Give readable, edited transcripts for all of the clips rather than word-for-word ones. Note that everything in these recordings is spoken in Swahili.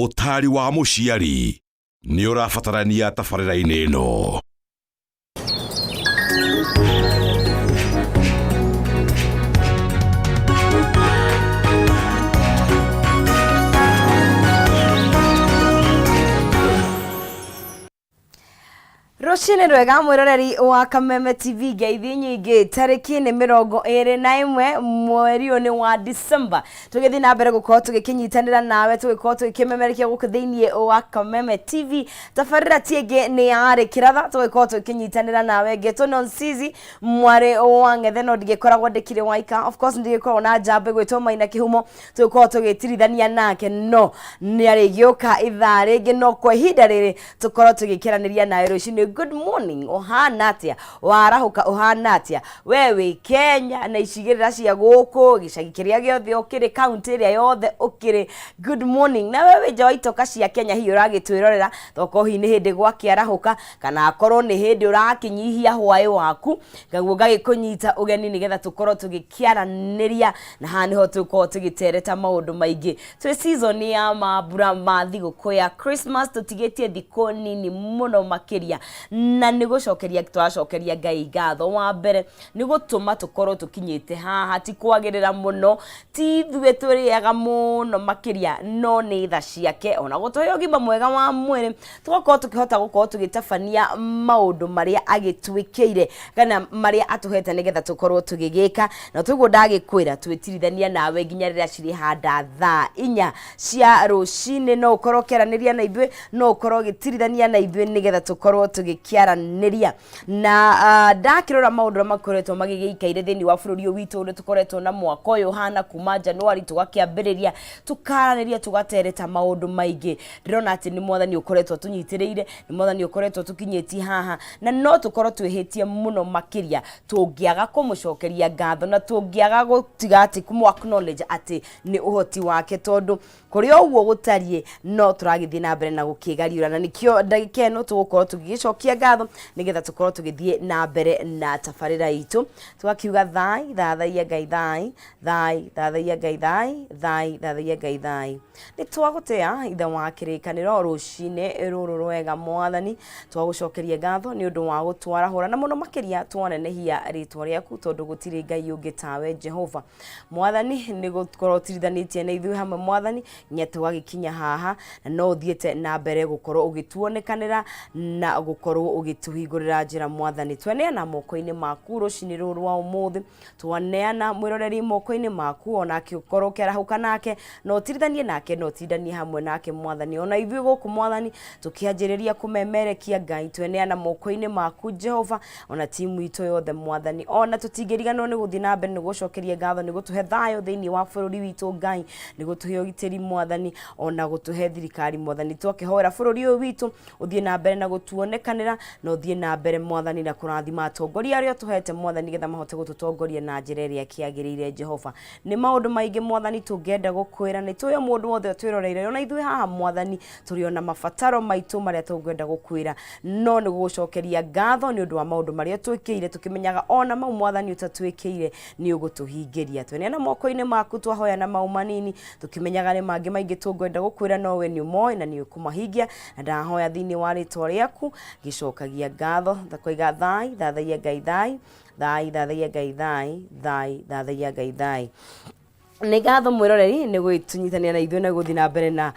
Ũtari wa mũciari nĩ ũrabatarania tabarĩra-inĩ ĩno. Roshine rwega mwiroreri wa Kameme TV gaithi nyingi tariki ni 21 mweri ni wa December tugithi na mbere gukorwo tugikinyitanira nawe tugikorwo tugikimemerekia guku thiini wa Kameme TV tafarira tienge ni yari kiratha tugikorwo tugikinyitanira nawe geto non sizi mware wa ngethe no ndigikoragwo ndikire waika of course ndigikorwo na jambe gwitwo maina kihumo tugikorwo tugitirithania nake no ni ari gioka ithaa ringi no kwa ihinda riri tukorwo tugikiraniria nawe Roshine. Good morning ohanatia warahuka ohanatia wewe Kenya na icigirira cia guku gicagi kiria giothe ukiri county ria yothe ukiri good morning na wewe joitoka cia Kenya hi uragitwirorera toko hi ni hindi gwakiarahuka kana akorwo ni hindi urakinyihia hwaĩ waku gaguo gagikunyita ugeni nigetha tukorwo tugikiaraniria na hani ho tukorwo tugitereta maundu maingi twi season ya mabura ma thiguku ya Christmas tutigetie thiko nini muno makiria na nigucokeria twacokeria Ngai ngatho wa mbere nigutuma tukorwo tukinyite haha ti kwagirira muno ti thwe turiaga muno makiria no ni tha ciake ona gutoyo gima mwega wa mwiri tugakorwo tukihota gukorwo tugitabania maundu maria agitwikire kana maria atuhete nigetha tukorwo tugigika na tuguo ndagikwira twitirithania nawe nginya rira ciri handa thaa 4 cia rucine no ukorwo keraniria na ithwe no ukorwo gitirithania na ithwe nigetha tukorwo tugikiaraniria na ndakirora maundu makoretwo magigiikaire thini wa bururi witu uri tukoretwo na mwaka uyu hana kuma January tugakiambiriria tukaraniria tugatereta maundu maingi ndirona ati ni mwathani ukoretwo tunyitiriire ni mwathani ukoretwo tukinyeti haha na no tukorwo twihitie muno makiria tungiaga kumucokeria ngatho na tungiaga gutiga ati kumu acknowledge ati ni uhoti wake tondu kuri oguo gutarie no turagithie na mbere na gukigariura na nikio ndagika eno tugukorwo tugicokia ngatho nigetha tukorwo tugithie na mbere na tafarira itu tugakiuga thai thathaia Ngai thai thai thathaia Ngai thai thai thathaia Ngai thai ni twagutea itha wa kirikaniro rucine ruru rwega mwathani twagucokeria ngatho ni undu wa gutwara hura na muno makiria twanenehia ritwa riaku tondu gutiri Ngai ungi tawe Jehova mwathani ni gukorwo tirithanitie na ithu hamwe mwathani nyetu wagikinya haha na no uthiete na mbere gukorwo ugituonekanira na gukorwo ugituhingurira njira mwathani tweneana moko-ini maku rucini ruru wa umuthi twaneana mwiroreri moko-ini maku ona akiukorwo kerahuka nake no tirithanie nake no tindanie hamwe nake mwathani ona ithuĩ guku mwathani tukianjiriria kumemerekia Ngai tweneana moko-ini maku Jehova ona timu itu yothe mwathani ona tutingiriganwo ni guthii na mbere ni gucokeria ngatho ni gutuhe thayo thiini wa bururi witu Ngai ni gutuhe ugitiri mwathani ona gutuhe thirikari mwathani twakihoera bururi uyu witu uthie na mbere na gutuonekanira no uthie na mbere mwathani na kurathima atongoria aria tuhete mwathani getha mahote gututongoria na njira iria kiagirire Jehova ni maundu maingi mwathani tungenda gukwira ni tuyo mundu wothe twiroreire ona ithuĩ haha mwathani turiona mabataro maitu maria tungenda gukwira no ni gucokeria ngatho ni undu wa maundu maria twikire tukimenyaga ona mau mwathani utatwikire ni ugutuhingiria tweneana moko-ini maku twahoya na mau manini tukimenyaga ni mangi maingi tungenda gukwira no we ni umoi na ni ukumahingia na ndahoya thiini wa ritwa riaku gicokagia ngatho takoiga thai thathaia Ngai thai thai thathaia Ngai thai thai thathaia Ngai thai ni ngatho mwiroreri ni gwitunyithania na ithuĩ na guthi na mbere na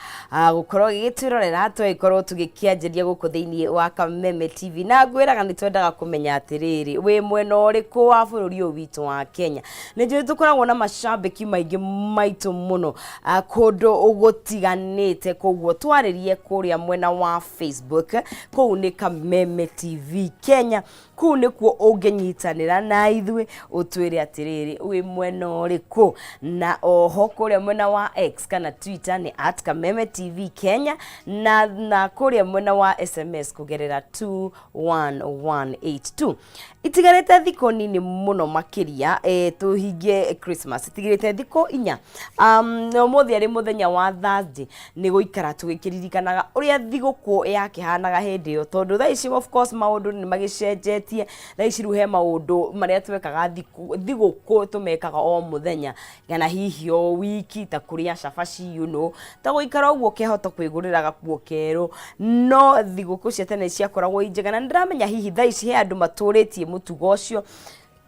gukorwo gigitwirorera twikorwo tugikianjiria guku thiini wa Kameme TV na ngwiraga ni twendaga kumenya atiriri wi mwena uriku wa bururi uyu witu wa Kenya ni njui tukoragwo na macambiki maingi maitu muno kundu ugutiganite koguo twaririe kuria mwena wa Facebook kuu ni Kameme TV Kenya kuu ni kuo unginyitanira na ithuĩ utwire atiriri wi mwena uriku na oho kuria mwena wa X kana Twitter ni @Kameme TV Kenya na kuria mwena wa SMS kugerera 21182 itigarete thiko nini muno makiria tuhingie Christmas itigarete thiko 4 no muthi ari muthenya wa Thursday ni guikara tugikiririkanaga uria thiguku yakihanaga hindi yo tondu tha ici of course maundu ni magicenjetie tha ici ruhe maundu maria twekaga thiguku tumekaga o muthenya kana hihi o wiki ta kuria cabaci ta guikara uguo kehota kwigurira gakuo keru no thiguku cia tene ciakoragwo injega na ndiramenya hihi thaa ici he andu maturitie mutugo ucio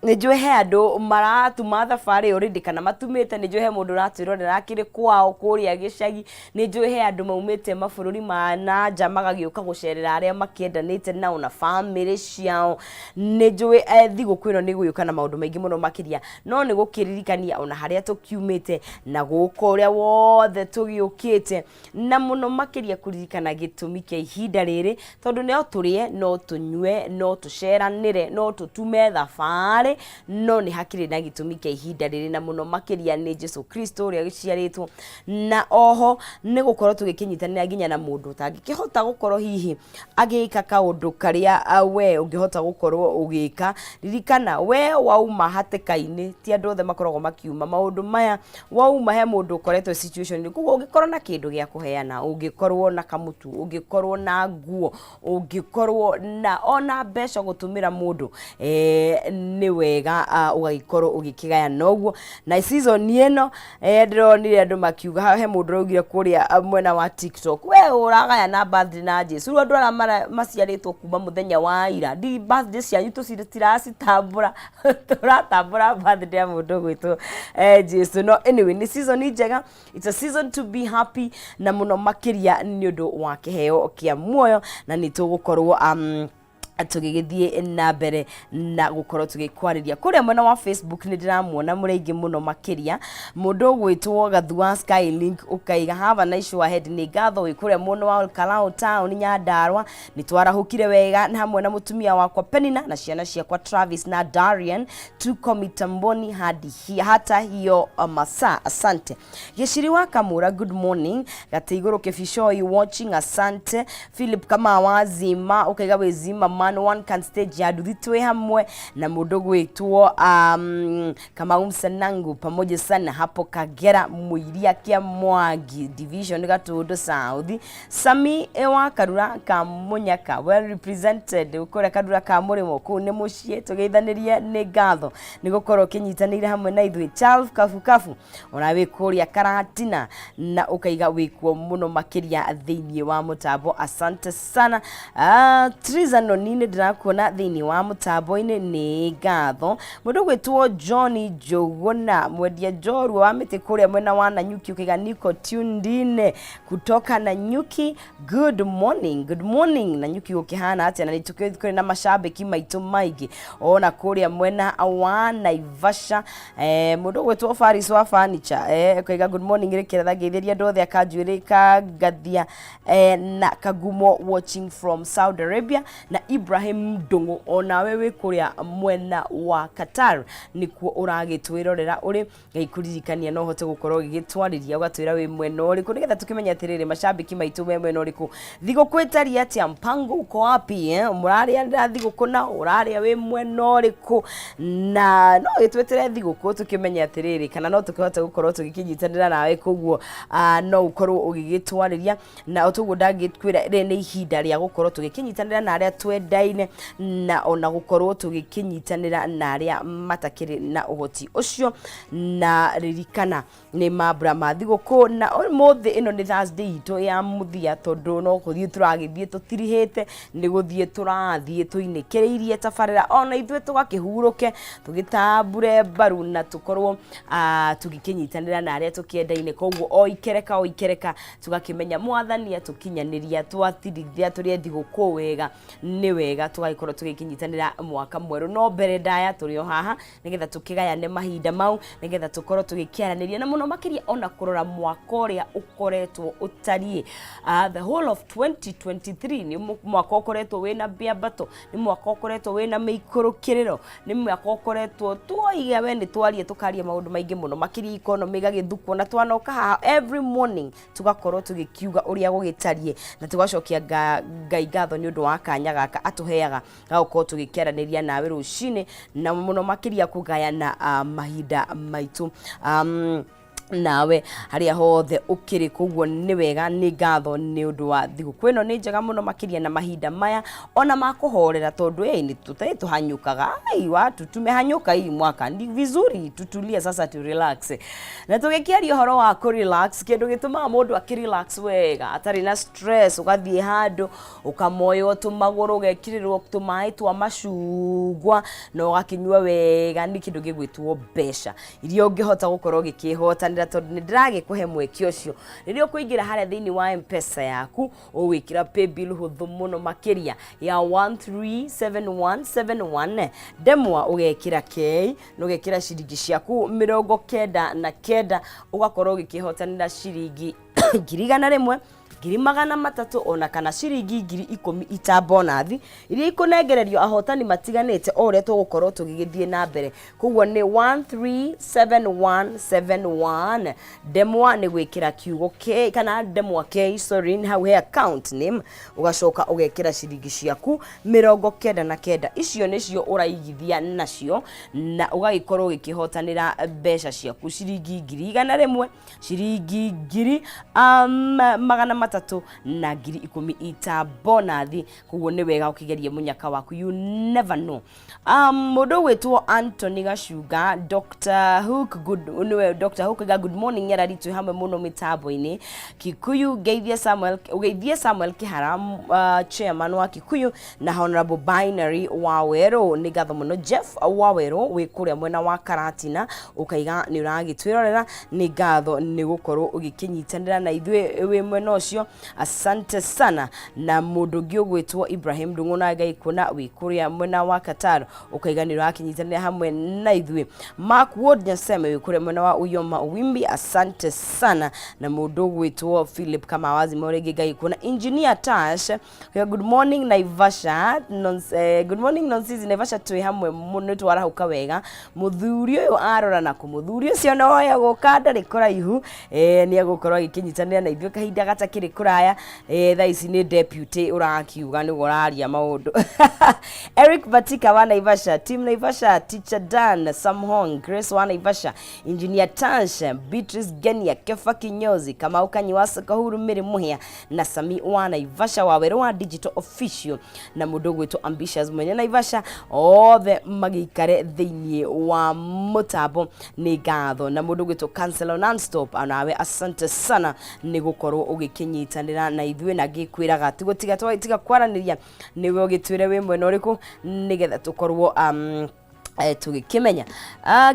Nijue he andu maratuma thabari already kana matumite nijue he mundu ratwirorera akiri kwao kuria gicagi nijue he andu maumite mabururi ma nanja magagiuka gucerera aria makiendanite nao na family ciao nijue thiguku ino niguuka na maundu maingi muno makiria no ni gukiririkania ona haria tukiumite na guka uria wothe tugiukite na muno makiria kuririkana gitumi kia ihinda riri tondu neo turie no tunywe no tuceranire no tutume thabari no ni hakiri na gitumi kia ihinda riri na muno makiria ni Jesu Kristo uria giciaritwo na oho ni gukorwo tugikinyitanira ginya na mundu tangikihota gukorwo hihi agika kaundu karia we ungihota gukorwo ugika ririkana we wauma hatikaini ti andu othe makoragwo makiuma maundu maya wauma he mundu ukoretwo situation ni kugo ungikorwo na kindu gia kuheana ungikorwo na kamutu ungikorwo na nguo ungikorwo na ona mbeca gutumira mundu ni wega ugagikorwo ugikigaya noguo na season ino ndironire andu makiuga he mundu raugire kuria mwena wa TikTok we uragaya na birthday na Jesu andu ara maciaritwo kuma muthenya wa ira di birthday cianyu tutiracitambura turatambura birthday ya mundu gwitwo Jesu no anyway ni season njega it's a season to be happy na muno makiria ni undu wa kiheo kia muoyo na nitugukorwo tugigithie na mbere na gukorwo tugikwariria kuria mwena wa Facebook ni ndiramuona muraingi muno makiria mundu gwitwo Gathua Skylink ukaiga have a nice ahead ni gatho wikuria muno wa Kalao Town Nyandarua ni twarahukire wega na hamwe na mutumia wakwa Penina na ciana ciakwa Travis na Darian tuko mitamboni hadi hata hiyo masaa asante Giciri wa Kamura good morning gateiguru kefisho you watching asante Philip kama wazima ukaiga wezima one can stage ya duthitwe hamwe na mundu gwitwo kama umsanangu pamoja sana hapo Kagera muiria kia Mwangi division gatundu South Sami ewa Karura ka Munyaka well represented ukora Karura ka murimo ku ni mucie tugeithanirie ni gatho ni gukorwo kinyitanire hamwe na ithui Charles Kafu ona kuria Karatina na ukaiga wikuo muno makiria thiini wa mutambo asante sana Trizano nini ndirakuona thiini wa mutambo-ini ni gatho mundu gwitwo Johnny Jogona mwendia Joru wa miti kuria mwena wa Njuki ukiga niko tuned in kutoka Njuki good morning Njuki ukihana atia na nitukio na mashabiki maitu maigi ona kuria mwena wa Naivasha mundu gwitwo Faris wa furniture ukiga good morning rekera getheria ndothe akanjuirika gathia na kagumo watching from Saudi Arabia na Ibrahim Dongo ona wewe kuria mwena wa Qatar nikuo uragitwirorera uri gaikuririkania no hote gukorwo gigitwariria ugatwira we mwena uri kurigetha tukimenya atiriri mashabiki maitu we mwena uriku thigukwetaria atia mpango uko wapi muraria nda thigukuna uraria we mwena uriku na no gitwetire thiguku tukimenya atiriri kana no tukihota gukorwo tugikinyitanira nawe kuguo no ukorwo ugigitwariria na utugu ndangitwira rene ihinda ria gukorwo tugikinyitanira na aria twendaine na ona gukorwo tugikinyitanira na aria matakiri na uhoti ucio na ririkana ni mabra mathiguku na mothe ino ni Thursday ito ya muthia tondu no kuthie turagithie tutirihite ni guthie turathie tuinekereirie tafarira ona ithwe tugakihuruke tugitambure baru na tukorwo tugikinyitanira na aria tukiendaine koguo oikereka tugakimenya mwathani atukinyaniria twatirithia turi thiguku wega ni wega tugakorwo tugikinyitanira mwaka mweru no mbere ndaya turio haha nigetha tukigayane mahinda mau nigetha tukorwo tugikiaraniria na muno makiria ona kurora mwaka uria ukoretwo utarie the whole of 2023 ni mwaka ukoretwo wina biabato ni mwaka ukoretwo wina meikurukiriro ni mwaka ukoretwo tuoiga we ni twarie tukaria maundu maingi muno makiria economy gagithukwo na twanoka haha every morning tugakorwo tugikiuga uria gugitarie na tugacokia ngai gatho ni undu wa kanya gaka atuheaga gauko tugikeraniria nawe rucine na muno makiria kugayana mahinda maitu nawe haria hothe ukiri kuguo ni wega ni ngatho ni undu wa thiguku ino ni njega muno makiria na mahinda maya ona makuhorera tondu ni tutai tuhanyukaga watu tumehanyuka hii mwaka ni vizuri tutulie sasa tu relax na tugikiaria horo wa ku relax kindu gituma mundu akirelax wega atari na stress ugathie handu ukamoyo tumaguru ugekirirwo tumai twa macungwa na ugakinywa wega ni kindu gigwitwo besha irio ungihota gukorwo gikihota tondu ni ndirage kuhe mweki ucio ririo kuingira haria thiini wa M-Pesa yaku uwikira pay bill huthu muno makiria ya 137171 demwa ugekira K no ugekira ciringi ciaku 99 ugakorwo gikihotanira ciringi 1,100 300 ona kana ciringi 10,000 ita bonathi iria ikunengererio ahotani matiganite ore tugukorwo tugigithie na mbere kuguo ni 137171 demwa ni gwikira kiugo K kana demwa K sorry hau he account name ugacoka ugekira ciringi ciaku 99 icio nicio uraigithia nacio na ugagikorwo gikihotanira mbeca ciaku ciringi 100,000 ciringi 300 na 10,000 ita bonathi kuguo ni wega ukigerie munyaka waku you never know mundu wetwo Anthony Gashuga Dr. Hook good good morning yara ritu hamwe muno mitambo-ini Kikuyu geithia Samuel Kiharam chairman wa Kikuyu na honorable binary Wawero ni gatho muno Jeff Wawero wi kuria mwena wa Karatina ukaiga ni uragitwirorera ni gatho ni gukorwo ugikinyitanira na ithwe wi mwena ucio asante sana na mundu giogwetwo Ibrahim Ndung'una gaikuna wi kuria mwena wa Qatar ukaiganirwa akinyitanira hamwe na ithwe Mark Wood Nyaseme wi kuria mwena wa Uyoma Wimbi asante sana na mundu gwetwo Philip Kamawazi Morege gaikuna engineer Tash good morning Naivasha good morning Nonsizi Naivasha twi hamwe muno twarahuka wega muthuri uyu arora na kumuthuri ucio no ya gukanda rikora ihu ni agukorwo agikinyitanira na ithwe kahinda gatakiri kuraya tha ici ni deputy urakiuga ni goraria maundu Eric Batika wa Naivasha team Naivasha teacher Dan Samhong Grace wa Naivasha engineer Tash Beatrice Genia Kefa Kinyozi kama ukanyiwasa kahuru miri muhia na Sami wa Naivasha Wawero wa digital official na mundu gwetwo ambitious mwenye Naivasha othe magikare thiini wa mutabo ni gatho na mundu gwetwo cancel non-stop anawe asante sana ni gukorwo ugikinyitanira na ithwe na gikwiraga tigotiga tiga kwaraniria niwe ugitwire we mwena uriku nigetha tukorwo tugikimenya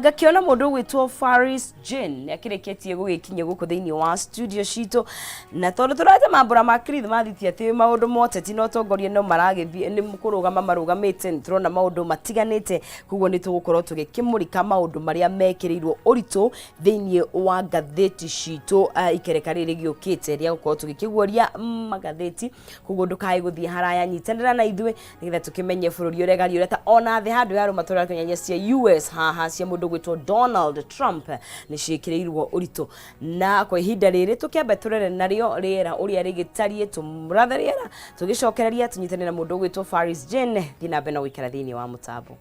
gakiona mundu gwitwo Faris Jane yakireketie gugikinya guku thiini wa studio shito na tondu turate mambura ma Christmas thiti ati maundu moteti no tongorie no maragithie ni mukurugama marugamite nturona maundu matiganite kuguo ni tugukorwo tugikimurika maundu maria mekirirwo urito thiini wa gatheti shito ikereka riri giukite ria gukorwo tugikiguoria magatheti kuguo ndukai guthie haraya nyitanira na ithwe nigetha tukimenye bururi uregari ureta ona thi handu ya rumatura Kenya cia US haha cia mundu gwitwo Donald Trump ni cikirirwo urito na kwa ihinda riri tukiambe turere nario riera uria rigitarie tumrathe riera tugicokereria tunyitanira mundu gwitwo Faris Jane thina bena wikara thiini wa mutambo.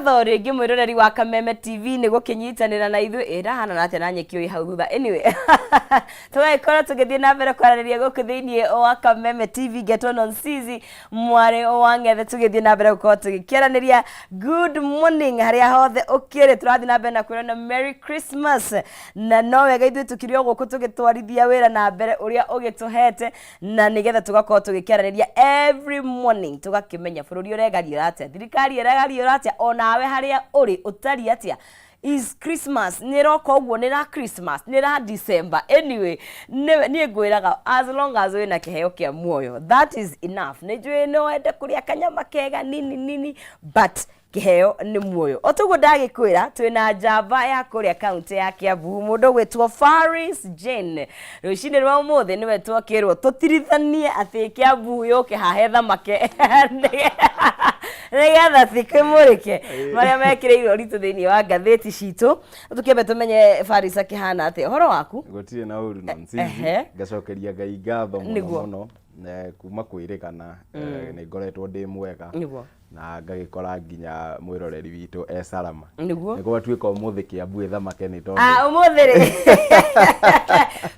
ngatho ringi mwiroreri wa Kameme TV ni gukinyitanira na ithu irahana na atia na nyeki oi hau thutha anyway tugaikorwo tugithie na mbere kwarariria guku thiini wa Kameme TV geto non sizi mware wa ngethe tugithie na mbere gukorwo tugikiaraniria good morning haria hothe ukire turathi na mbere na kwirana Merry Christmas na no wega ithu tukirio guku tugitwarithia wira na mbere uria ugituhete na nigetha tugakorwo tugikiaraniria every morning tugakimenya bururi uregario atia thirikari iregario atia onawe haria uri utari atia is Christmas niroko ogwo nira Christmas nira December anyway ni ngwiraga as long as we na kiheo kia muoyo that is enough nijwe no ende kuria kanyama kega nini but kiheo ni muoyo otugo ndagikwira twina java ya kuria county ya Kiambu mundu gwetwo Faris Jane rucine rwa muthe niwe twakirwo tutirithanie ati Kiambu yoke hahetha make Regatha thikumurike maria mekireirwo ritu thiini wa ngatheti citu tukimbe tumenye Faris akihana ati horo waku gotire na uru nonsizi ngacokeria ngai ngatho muno kuma kwirikana ni ngoretwo ndi mwega na ngagikora nginya mwiroreri witu salama niguo twika umuthi Kiambu ethamake ni tondu umuthi ri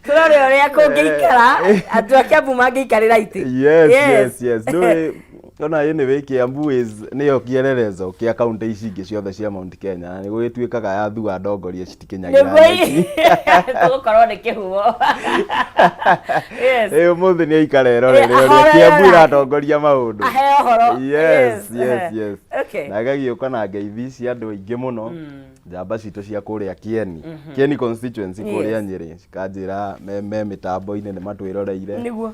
turore uria kungiikara andu a Kiambu mangiikarira iti yes no ona yene we Kiambu is niyo kiererezo kia county ici ingi ciothe cia Mount Kenya na nigo gitwikaga ya thua ndongoria citikinyagira tugukorwo ni kihuo yes umuthi ni aikarero rere Kiambu iratongoria maundu yes okay na gagiuka na ngeithi cia andu aingi muno njamba citu cia kuria Kieni constituency kuria Nyeri cikanjira me mitambo-ini ni matwiroreire niguo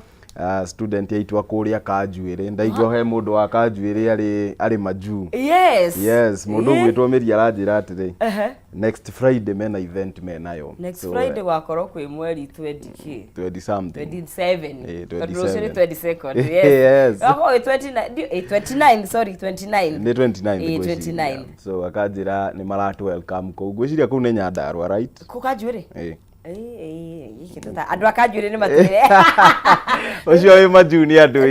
student yaitwa kuria Kanjuire ndaigwa he mundu wa Kanjuire ari majuu yes mundu gwitwo Miri aranjira atiri next Friday mena event menayo next Friday wakorwo kwi mweri 20 something 27 22nd yes wako 29 sorry 29 ni 29 so akanjira ni maratu welcome ko gwiciria ku ni Nyandarua right ku Kanjuire andu akanjuire ni matire ucio wi majuni andu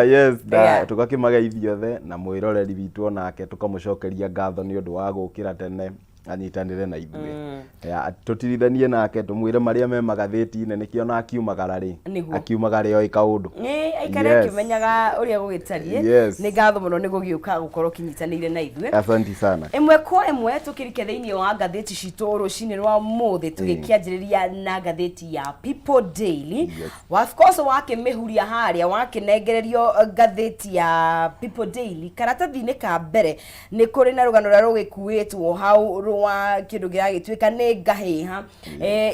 yes da tukakimageithio the na mwiroreri witu onake tukamucokeria ngatho ni undu wa gukira tene anyitanire na ithuĩ tutirithanie nake tumwire maria me magatheti-inĩ nikio na akiumagara oi kaundu aikare akimenyaga uria gugitarie ni ngatho muno ni gugiuka gukorwo kinyitanire na ithuĩ asante sana imwe kwa imwe tukirike thiini wa ngatheti citu rucini rwa muthi tugikianjiriria na ngatheti ya People Daily of course wakimihuria haria wakinengererio ngatheti ya People Daily karatathi-inĩ ka mbere ni kuri na rugano rwa rugikuitwo hau wa kindu giragitwika ni ngahiha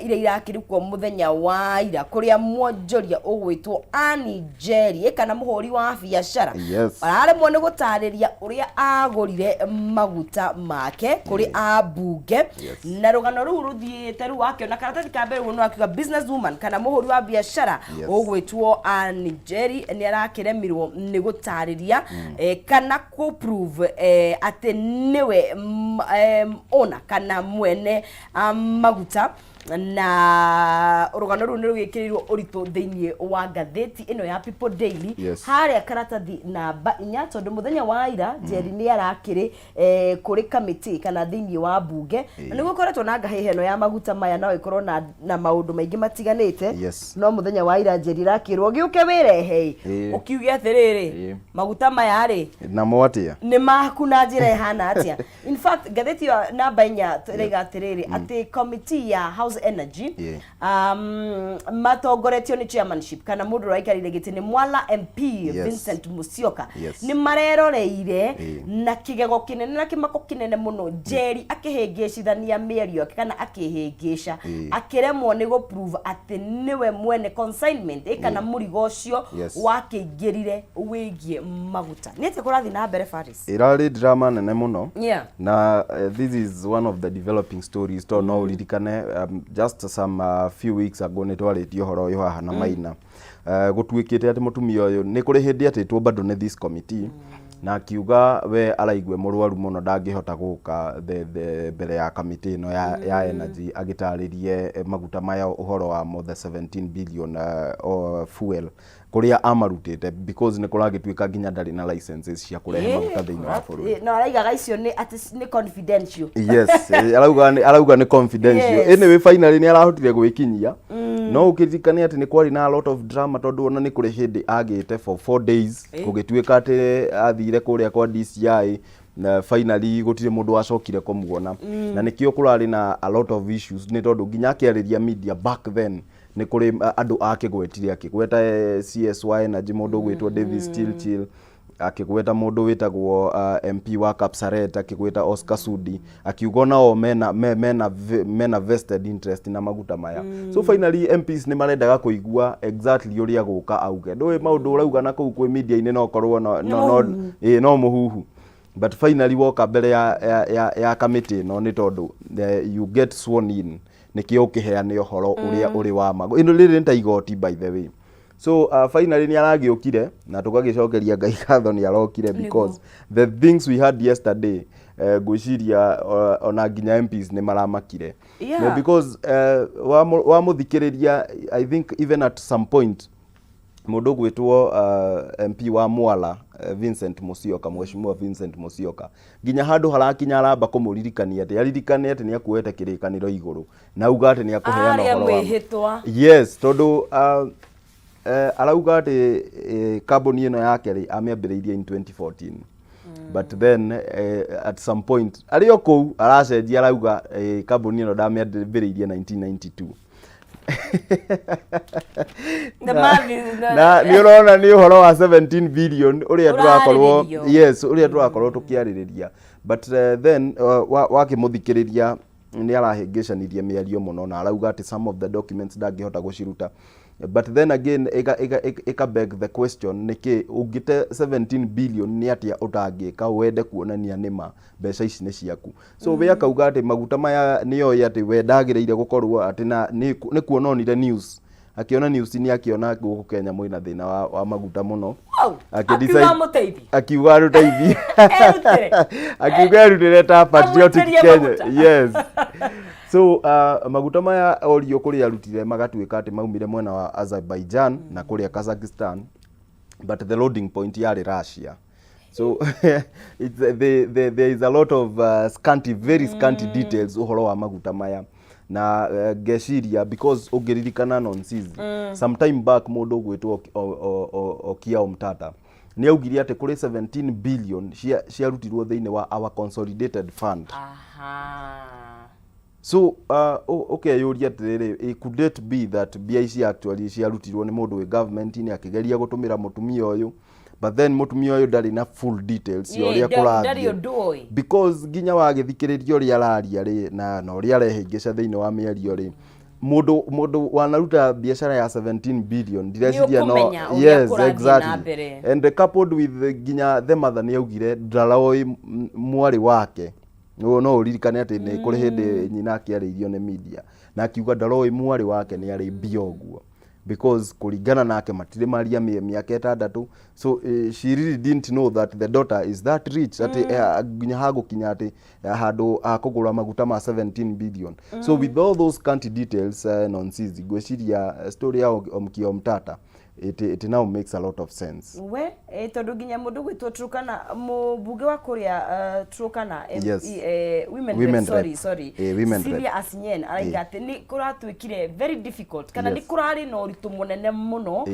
ira irakirikwo muthenya wa ira kuria mwonjoria ugwitwo Anijeri kana muhuri wa biashara araremwo ni gutariria uria agurire maguta make kuri abunge na rugano ru ruthiite ru wakiona karatathi ka mbere no akiuga business woman kana muhuri wa biashara ugwitwo Anijeri ni arakiremirwo ni gutariria kana ku prove ati niwe ona kana mwene maguta na rugano ru ni rugikirirwo urito thiini wa ngatheti ino ya People Daily haria karatathi namba 4 tondu muthenya wa ira Njeri ni arakiri kuri committee kana thiini wa bunge ni gukoretwo na ngahiheno ya maguta maya no ikorwo na maundu maingi matiganite no muthenya wa ira Njeri rakirwo giuke wirehe ukiuge atiriri maguta maya ri na mwatia ni maku na njira ihana atia in fact ngatheti ya namba 4 turiga atiriri ati committee ya House Energy matongoretio ni chairmanship kana mundu raikarire giti ni Mwala MP Vincent Musyoka ni mareroreire na kigego kinene na kimako kinene muno Njeri akihingicithania mĩario kana akihingica akiremwo ni go prove ati niwe mwene consignment kana murigo ucio wakingirire wigie maguta nite kurathi na mbere Faris irari drama nene muno na this is one of the developing stories to no ririkane just some few weeks ago ni twaritio horo yo haha na maina gutwikite ati mutumia uyu ni kuri hindi ati tu bado ne this committee na akiuga we araigwe mũrwaru mũno ndangĩhota gũka mbere ya kamĩtĩ ĩno ya energy agĩtarĩrie maguta maya ũhoro wa mo the 17 billion fuel kuria amarutite because nĩ kũragĩtuĩka nginya ndarĩ na licenses cia kũrehe maguta thĩinĩ wa bũrũri. No araigaga icio nĩ confidential. Yes, arauga nĩ confidential. Anyway, finally nĩ arahotire gwĩkinyia. No ũkĩririkane atĩ nĩ kwarĩ na a lot of drama tondũ ona nĩ kũrĩ hĩndĩ agĩte for 4 days gũgĩtuĩka atĩ athire kũrĩa kwa DCI na finally gũtirĩ mũndũ wacokire kũmuona. Na nĩkĩo kũrarĩ na a lot of issues nĩ tondũ nginya akĩarĩria media back then nĩ kũrĩ andũ akĩgwetire akĩgweta CSY Energy mũndũ gwĩtwo Davis Chilchil, akĩgweta mũndũ wĩtagwo MP wa Kapsaret, akĩgweta Oscar Sudi, akiuga nao mena vested interest na maguta maya. So finally MPs nĩ marendaga kũigua exactly ũrĩa gũka auge. Ndũĩ maũndũ ũrauga na kũu kwĩ media-inĩ no korwo no mũhuhu. But finally woka mbere ya kamĩtĩ no nĩ tondũ you get sworn in nĩkĩo ũkĩheane ũhoro ũrĩa ũrĩ wa mago. Ĩno rĩrĩ nĩ igoti by the way. So finally nĩ aragĩũkire na tũgagĩcokeria Ngai ngatho nĩ arokire because the things we had yesterday gwĩciria ona nginya MPs nĩ maramakire. Because wa mũthikĩrĩria I think even at some point mũndũ gwĩtwo MP wa Mwala Vincent Musyoka, Mheshimiwa Vincent Musyoka, nginya handũ harakinya aramba kũmũririkania atĩ aririkane atĩ nĩ akuoete kĩrĩkanĩro igũrũ na uga atĩ nĩ akũheana ũhoro wa yes tondũ arauga atĩ kambuni ĩno yake amĩambĩrĩirie in 2014 but then at some point arĩ o kũu aracenjia arauga kambuni ĩno ndamĩambĩrĩirie 1992 na nĩ ũrona nĩ ũhoro wa 17 billion ũrĩa tũrakorwo ũrĩa tũrakorwo tũkĩarĩrĩria but then wakĩmũthikĩrĩria nĩ arahĩngĩcanirie mĩario mũno na arauga atĩ some of the documents ndangĩhota gũciruta. But then again eka beg the question nĩkĩ ũngĩte 17 billion nĩ atĩa ũtangĩka wende kuonania nĩma mbeca ici nĩ ciaku. So we akauga atĩ maguta maya nĩoĩ atĩ we ndagĩrĩire gũkorwo atĩ na nĩ kuononire news akiona news ni akiona gũkũ Kenya mwĩna thĩna wa maguta mũno akiuga aruteithi akiuga arutire ta patriotic Kenya. Yes. So maguta maya orio kũrĩa arutire magatuĩka atĩ maumire mwena wa Azerbaijan na kũrĩa Kazakhstan but the loading point yarĩ Russia. So there is a lot of very scanty details ũhoro wa maguta maya na geciria because ũngĩririkana nonsense sometime back mũndũ gwĩtwo Okia Omtata nĩ augire atĩ kũrĩ 17 billion ciarutirwo thĩinĩ wa our consolidated fund. So okay yũria atĩrĩrĩ could it be that BIC actually ciarutirwo nĩ mũndũ wĩ government-inĩ akĩgeria gũtũmĩra mũtumia ũyũ but then mũtumia ũyũ ndarĩ na full details ya ũrĩa kũrathiĩ because nginya wagĩthikĩrĩria ũrĩa araria rĩ na ũrĩa arehĩngĩca thĩinĩ wa mĩario rĩ mũndũ wanaruta biashara ya 17 billion direciria no yes exactly and coupled with nginya the mother nĩ augire ndaroi mwarĩ wake no uririkane atĩ nĩ kũrĩ hĩndĩ nyina akĩarĩirio nĩ media na akiuga ndaroi mwarĩ wake nĩ arĩ bioguo because kũringana nake matirĩ maria mĩaka 6 so she really didn't know that the daughter is that rich atĩ nginya hagũkinya atĩ handũ akũgũra maguta ma 17 billion. So with all those scanty details nonsense gwĩciria story ya Okia Omtata it now makes a lot of sense. We tondu nginya mundu gwitwo Turkana mubunge wa kuria Turkana women Syria Asinyen araiga ati ni kuratwikire very difficult kana ni kurari no ritu munene muno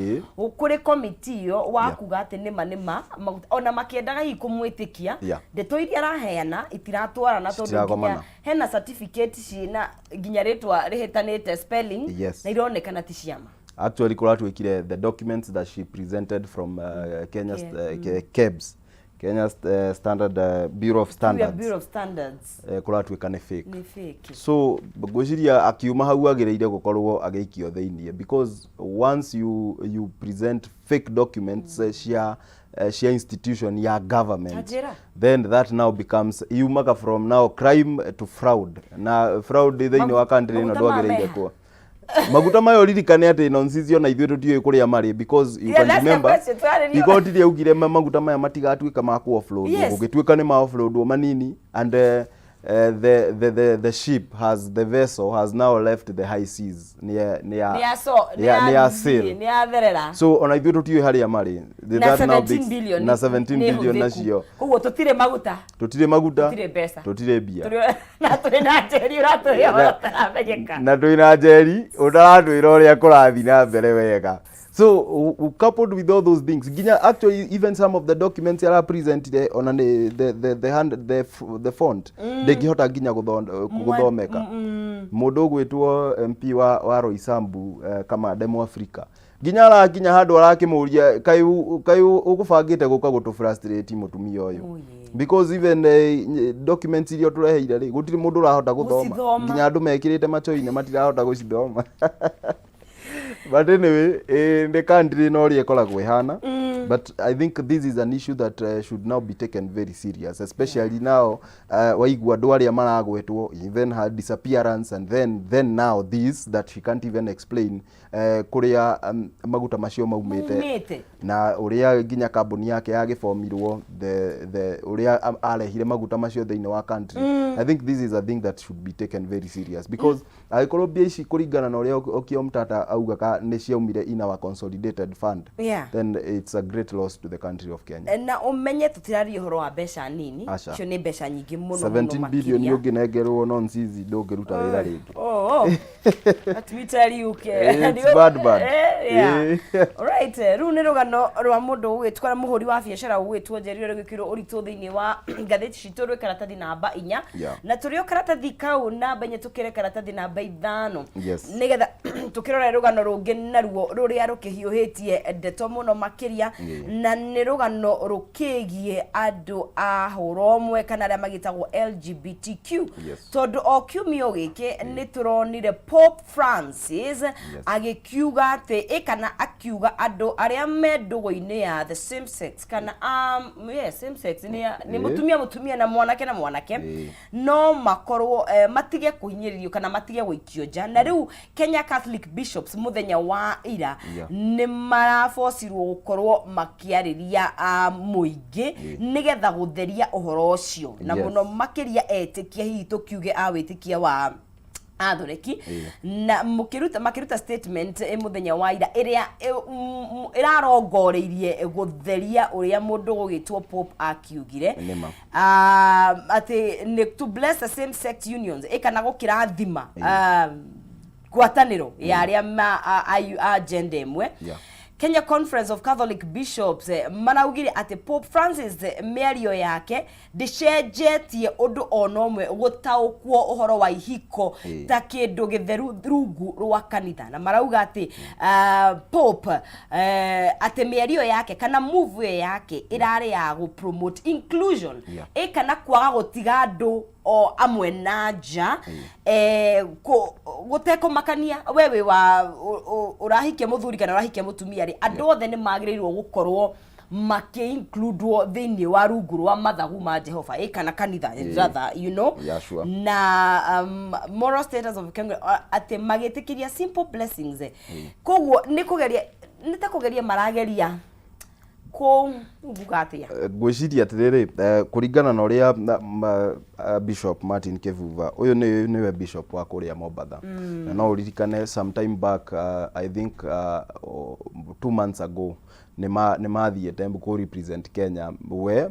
kuri committee yo wa kuga ati nima ona makiendaga hikumwitikia ndeto iria araheana itiratwarana tondu nginya hena certificate cina nginya ritwa rihitanite spelling na ironekana ti ciama. Actually kuratwikire the documents that she presented from Kenya's KEBS, Kenya's standard Bureau of Standards kuratwika ni fake. So gwĩciria akiuma hau agĩrĩire gũkorwo agĩikio thĩinĩ because once you present fake documents cia institution ya government then that now becomes you from now crime to fraud na fraud thĩinĩ wa country ĩno ndwagĩrĩire kwa maguta mayo ririkane ati nonsense ona ithuĩ tũtiũĩ kũrĩa marĩ because you can remember igoti rĩaugire maguta maya matigatuĩka ma ku offload gũgĩtuĩka nĩ ma offload manini and the ship the vessel has now left the high seas near so ona ithuĩ tũtiũĩ harĩa marĩ na 17 billion na 17 billion nacio koguo tũtirĩ maguta tũtirĩ mbeca tũtirĩ mbia na tũrĩ na njeri ũratũrĩa na twĩna njeri ũtaratwĩra ũrĩa kũrathiĩ na mbere wega. So coupled with all those things, actually even some of the documents that are presented on the font, ndĩngĩhota nginya gũthomeka. Mũndũ ũgwĩtwo MP wa Roysambu Kamande Mwafrika. Nginya arakinya handũ arakĩmũria kaĩ ũgũbangĩte gũka gũtũ frustrate mũtumia ũyũ. Because even documents iria tũreheire rĩ gũtirĩ mũndũ ũrahota gũthoma. Nginya andũ mekĩrĩte macho-inĩ matirahota gũcithoma. But anyway, the country no ĩkoragwo ihana. But I think this is an issue that should now be taken very serious, especially now waigua andũ arĩa maragwetwo, even her disappearance and then now this that she can't even explain kuria maguta macio maumĩte na uria nginya kambuni yake yagĩbomirwo the uria arehire maguta macio thĩinĩ wa country. I think this is a thing that should be taken very serious because agĩkorwo mbia ici kũringana na uria Okiya Omtata augaga nĩ ciaumire in our consolidated fund, then it's a great loss to the country of Kenya. Na umenye tutiraria uhoro wa mbeca nini, icio nĩ mbeca nyingĩ mũno 17 billion yũngĩnengerwo nonsense ndũngĩruta wĩra rĩngĩ. Let me tell you, it's bad. Alright, rĩu nĩ rũgano rwa mũndũ ũgĩtwara mũhũri wa biacara ũgĩtwo Njeri ũrĩa gwĩkĩrwo ũritũ thĩinĩ wa ngathĩti citũ rwĩ karatathi namba 4 na tũrĩ o karatathi kau namba 4 tũkĩre karatathi namba 5 nĩgetha tũkĩrora rũgano rũngĩ naruo rũrĩa rũkĩhiũhĩtie ndeto mũno makĩria na nĩ rũgano rũkĩgie andũ a hũra ũmwe kana arĩa magĩtagwo LGBTQ tondũ o kiumia gĩkĩ nĩ tũronire Pope Francis agĩkiuga atĩ kana akiuga andũ arĩa me ndũgũ-inĩ ya the same sex kana same sex nĩ mutumia na mwanake no makorwo matige kũhinyĩrĩrio kana matige gũikio nja na rĩu Kenya Catholic Bishops muthenya wa ira nĩ marabocirwo gũkorwo makĩarĩria mũingĩ nĩgetha gũtheria ũhoro ũcio na mũno makĩria etĩkia hihi tũkiuge awĩtĩkia wa athoreki na makiruta statement muthenya wa ira iria irarongoreirie gutheria uria mundu gugitwo Pope akiugire ati to bless the same sex unions ikana gukirathima gwataniro ya aria agenda imwe. Kenya Conference of Catholic Bishops manaugire ati Pope Francis mĩario yake ndĩcenjetie ũndũ ona ũmwe gũtaũkwo ũhoro wa ihiko ta kĩndũ gĩtheru rungu rwa kanitha na marauga ati Pope ati mĩario yake kana move yake ĩrarĩ ya promote inclusion kana kwaga gũtiga andũ o amwe na nja guteko makania wewe wa urahikia muthuri kana urahikia mutumia ri andu othe ni magĩrĩirwo gukorwo maki-includewo thĩinĩ wa rungu rwa mathagu ma Jehova kana kanitha rather you know na moral status of Kenya ati magĩtĩkĩria simple blessings koguo nĩ kũgeria marageria gwĩciria atĩrĩrĩ kũringana na ũrĩa Bishop Martin Kivuva ũyũ nĩwe bishop wa kũrĩa Mombatha na no ũririkane sometime back I think 2 months ago nĩ mathiĩte kũ represent Kenya we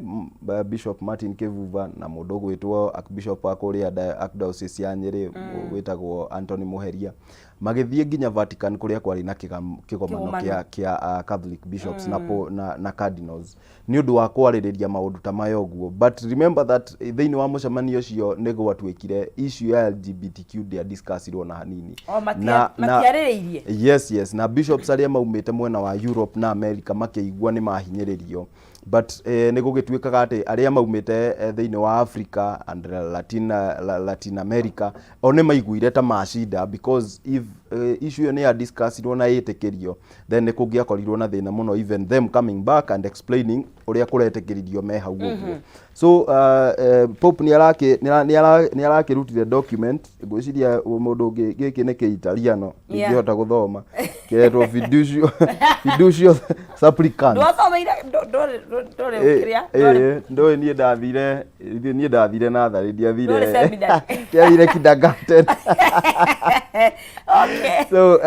Bishop Martin Kivuva na mũndũ gwĩtwo Archbishop wa kũrĩa Archdiocese ya Nyeri wĩtagwo Anthony Muheria magĩthiĩ nginya Vatican kũrĩa kwarĩ na kĩgomano kĩa Catholic Bishops na Cardinals nĩ ũndũ wa kwarĩrĩria maũndũ ta maya ũguo. But remember that thĩinĩ wa mũcemanio ũcio nĩ gwatuĩkire issue ya LGBTQ ndĩa discussirwo na hanini matiarĩrĩirie yes na bishops arĩa maumĩte mwena wa Europe na America makĩigua nĩ mahinyĩrĩrio but nĩ gũgĩtuĩkaga atĩ arĩa maumĩte thĩinĩ wa Africa and Latin America o nĩ maiguire ta macinda because if issue ni ya discussirwo na yitekirio then kungiakorirwo na thina muno even them coming back and explaining uria kuretikiririo me hau gugu. So Pope ni arakirutire document gwiciria mundu ungi giki ni Kiitaliano ingihota guthoma kiretwo fiducial supplicant. Ndo ni ndathire na thari ndiathire kiathire kindergarten. Okay. So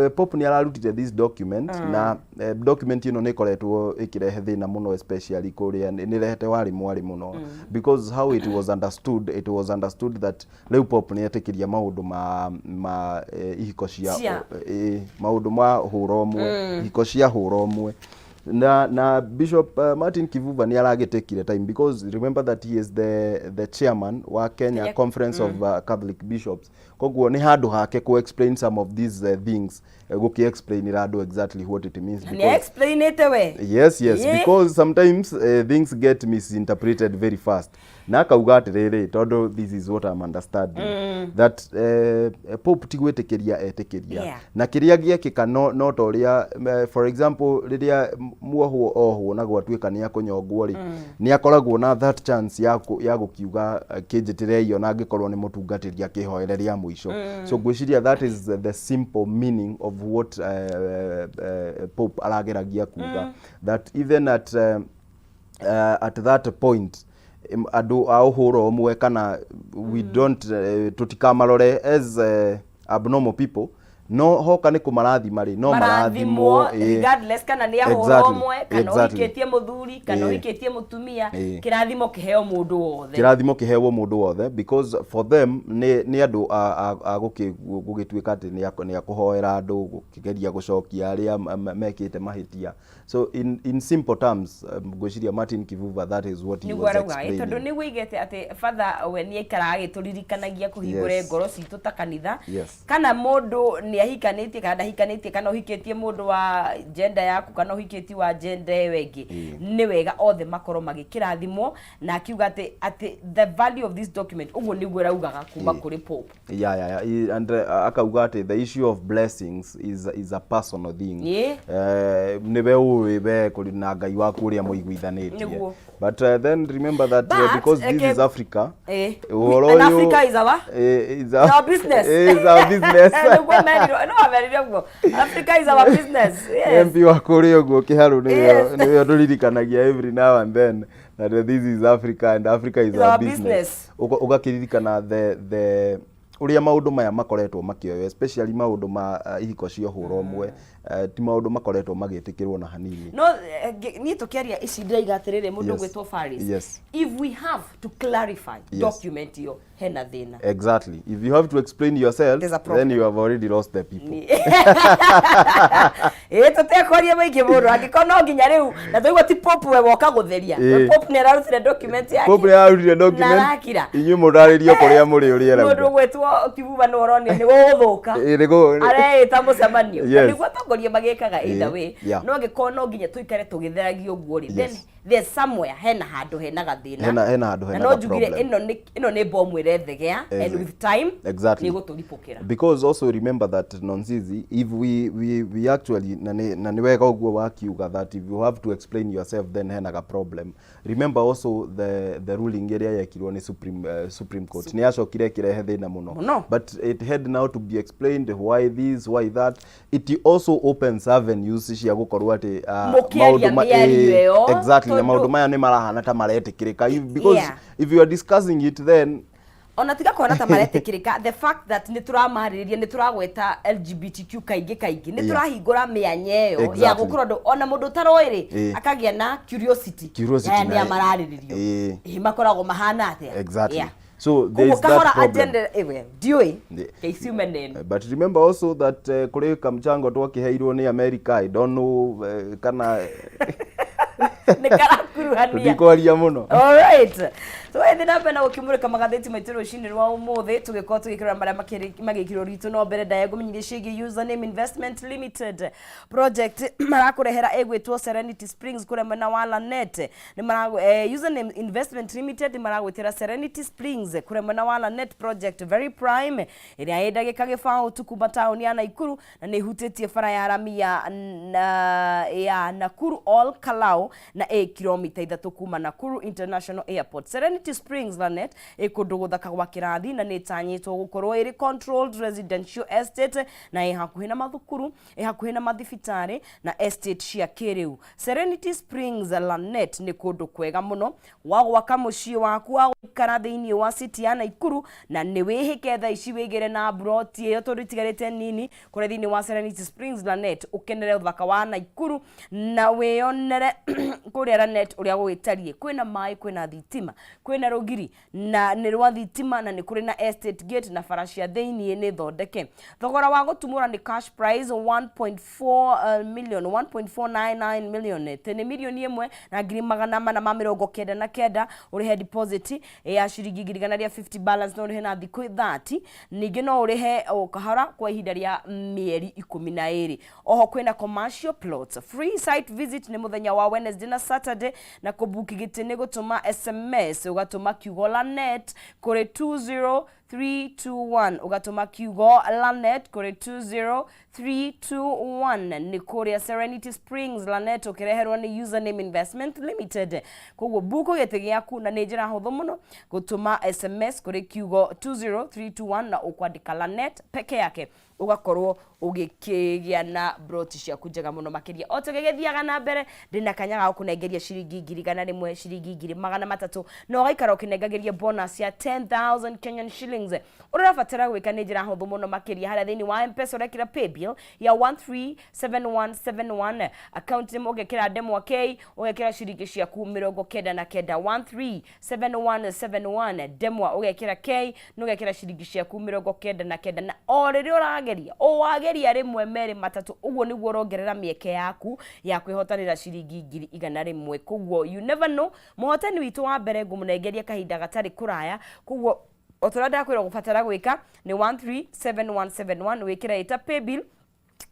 Pope ni ararutire this document na document ino ni koretwo ikirehe thina muno especially kuria ni rehete wari muno because how it was understood that reu Pope ni etikiria maundu ma ihiko cia maundu ma huromwe ihiko cia huromwe na Bishop Martin Kivuva ni aragitekire time because remember that he is the chairman wa Kenya Conference of Catholic Bishops. Koguo ni handu hake ku explain some of these things guki explain rado exactly what it means because ni explain it we yes because sometimes things get misinterpreted very fast na akauga atiriri tondu this is what I'm understanding that Pope tigwetekeria etekeria na kiria giekika no toria for example riria muohwo ohwo na gwatuika ni akunyongwo ri ni akoragwo na that chance ya gukiuga kinjitire iyo na angikorwo ni mutungatiria kihoereria muico. So gwiciria that is the simple meaning of what Pope arageragia kuga that even at that point adu auhuro omwe kana we don't tutikamarore as abnormal people no hoka ni kumarathima ri no marathimwo regardless kana ni ahoro omwe kana uhikitie muthuri kana uhikitie mutumia kirathimo kiheo mundu wothe because for them ni andu agugituika ati ni akuhoera andu gukigeria gucokia aria mekite mahitia. So in simple terms gwiciria Martin Kivuva that is what he was explaining. Tondu ni wigete ati father we ni ikara agituririkanagia kuhingure ngoro citu ta kanitha kana mundu ni ahikanitie kana ndahikanitie kana uhikitie mundu wa gender yaku kana uhikitie wa gender wengi ni wega othe makoro magikirathimo na akiuga ati the value of this document uguo ni gwiraugaga kuma kuri Pope. And akauga ati the issue of blessings is a personal thing. Niwe we kulina ngai waku uria muiguithanitie but then remember that because this is Africa and Africa is our business Africa is our business MP wakuri uguo kiharu niwe nduririkanagia every now and then that this is Africa and Africa is our business ugakiririkana the uria maundu maya makoretwo makioyo especially maundu ma ihiko cio huromwe ti maundu makoretwo magitikirwo na hanini no ni tukiaria ici ndaiga atirire mundu gwitwo Faris if we have to clarify document yo hena thina exactly if you have to explain yourself then you have already lost the people tutekoria maingi mundu angikono nginya riu na toigwa ti Pope we woka gutheria Pope ni ararutire document yake Pope ni ararutire document inyu muraririo kuria muri uria mundu gwitwo Kivuva no ronia ni guthuka areita mucemanio niguo tongoria magikaga either way no ngikono nginya tuikare tugitheragio uguo ri then there's somewhere hena handu hena gathina hena handu hena no njugire ino ni bomu irethegea and with time ni gutulipokera because also remember that nonzizi if we actually na ni wega uguo wakiuga that if you have to explain yourself then hena ga problem. Remember also the ruling area yakirwo ni Supreme Court ni acokire kirehe thina muno but it had now to be explained why this why that it also opens avenues cia gukorwo ati exactly na maundu maya ni marahana ta maretikirika because if you are discussing it then ona tiga kona ta maretikirika the fact that ni turamariria ni turagweta LGBTQ kaingi ni turahingura mianyeyo ya gukorwo ona mundu taroiri akagia na curiosity ni amararirio makoragwo mahana atia exactly so there is that problem but remember also that kuri kamchango twakiheirwo ni America I don't know kana nikarakuruhania ndikwaria muno. All right, so ethina pena ukimurika magatheti maitiro shini rwa umuthi tugikora tugikira maria magikiro ritu no mbere ndaye gumenyithie ciĩgiĩ Username Investment Limited project marakurehera egwitwo Serenity Springs kure mwena wa Lanet ni Username Investment Limited maragwitira Serenity Springs kure mwena wa Lanet project very prime iria yendagika gibao tukuma town ya Naikuru na ni hutitie bara ya rami ya Nakuru All Kalau na kilomita 3 kuma Nakuru International Airport. Serenity Springs Lanet ikundu guthaka gwa kirathi na ni tanyitwo gukorwo iri controlled residential estate na ihakuhi na mathukuru ihakuhi na mathibitari na estate cia kiriu. Serenity Springs Lanet ni kundu kwega muno wa gwaka mucii waku wa gukara thiini wa city ya Naikuru na ni wihike tha ici wigire na broti iyo turitigarite nini kure thiini wa Serenity Springs Lanet ukenere uthaka wa Naikuru na wiyonere kure Lanet uria gwitarie kwina mai kwina thitima kwina rogiri na ni rwa thitima na ni kuri na estate gate na faracia thiini ni thondeke. Thogora wa gutumura ni cash price 1.4 million 1.499 million tene milioni imwe na ngiri magana mana ma mirongo kenda na kenda urihe deposit ya ciringi ngiri igana ria 50 balance no urihe na thiku 30 ningi no urihe okahara kwa ihinda ria mieri 12. Oho kwina commercial plots free site visit ni muthenya wa Wednesday na Saturday na kubuki gitini gutuma SMS ugatuma kiugo Lanet kuri 20321 ugatuma kiugo Lanet kuri 20321 ni kuri Serenity Springs Lanet ukireherwa ni Username Investment Limited kogwo buko gete giaku na ni njira huthu muno gutuma SMS kuri kiugo 20321 na ukwandika Lanet peke yake ugakorwo ugikigia na broti cia kunjega muno makiria otogegithiaga na mbere ndina kanyaga kunengeria ciringi ngiri igana rimwe ciringi ngiri magana matatu no gaikara ukinengagiria bonus ya 10,000 Kenyan shillings urabatara gwika ni njira huthu muno makiria haria thiini wa M-Pesa urekira pay bill ya 137171 account name ugekira demo k ugekira ciringi ciaku 99 137171 demo ugekira k no ugekira ciringi ciaku 99 na oriri urageria wageria rimwe meri matatu uguo niguo rongerera mieke yaku ya kwihotanira ciringi ngiri igana rimwe kugwo you never know muhotani witu wa mbere ngumunengeria kahinda gatari kuraya kugwo oturada kwira gufatara gwika ni 137171 wikira ita pay bill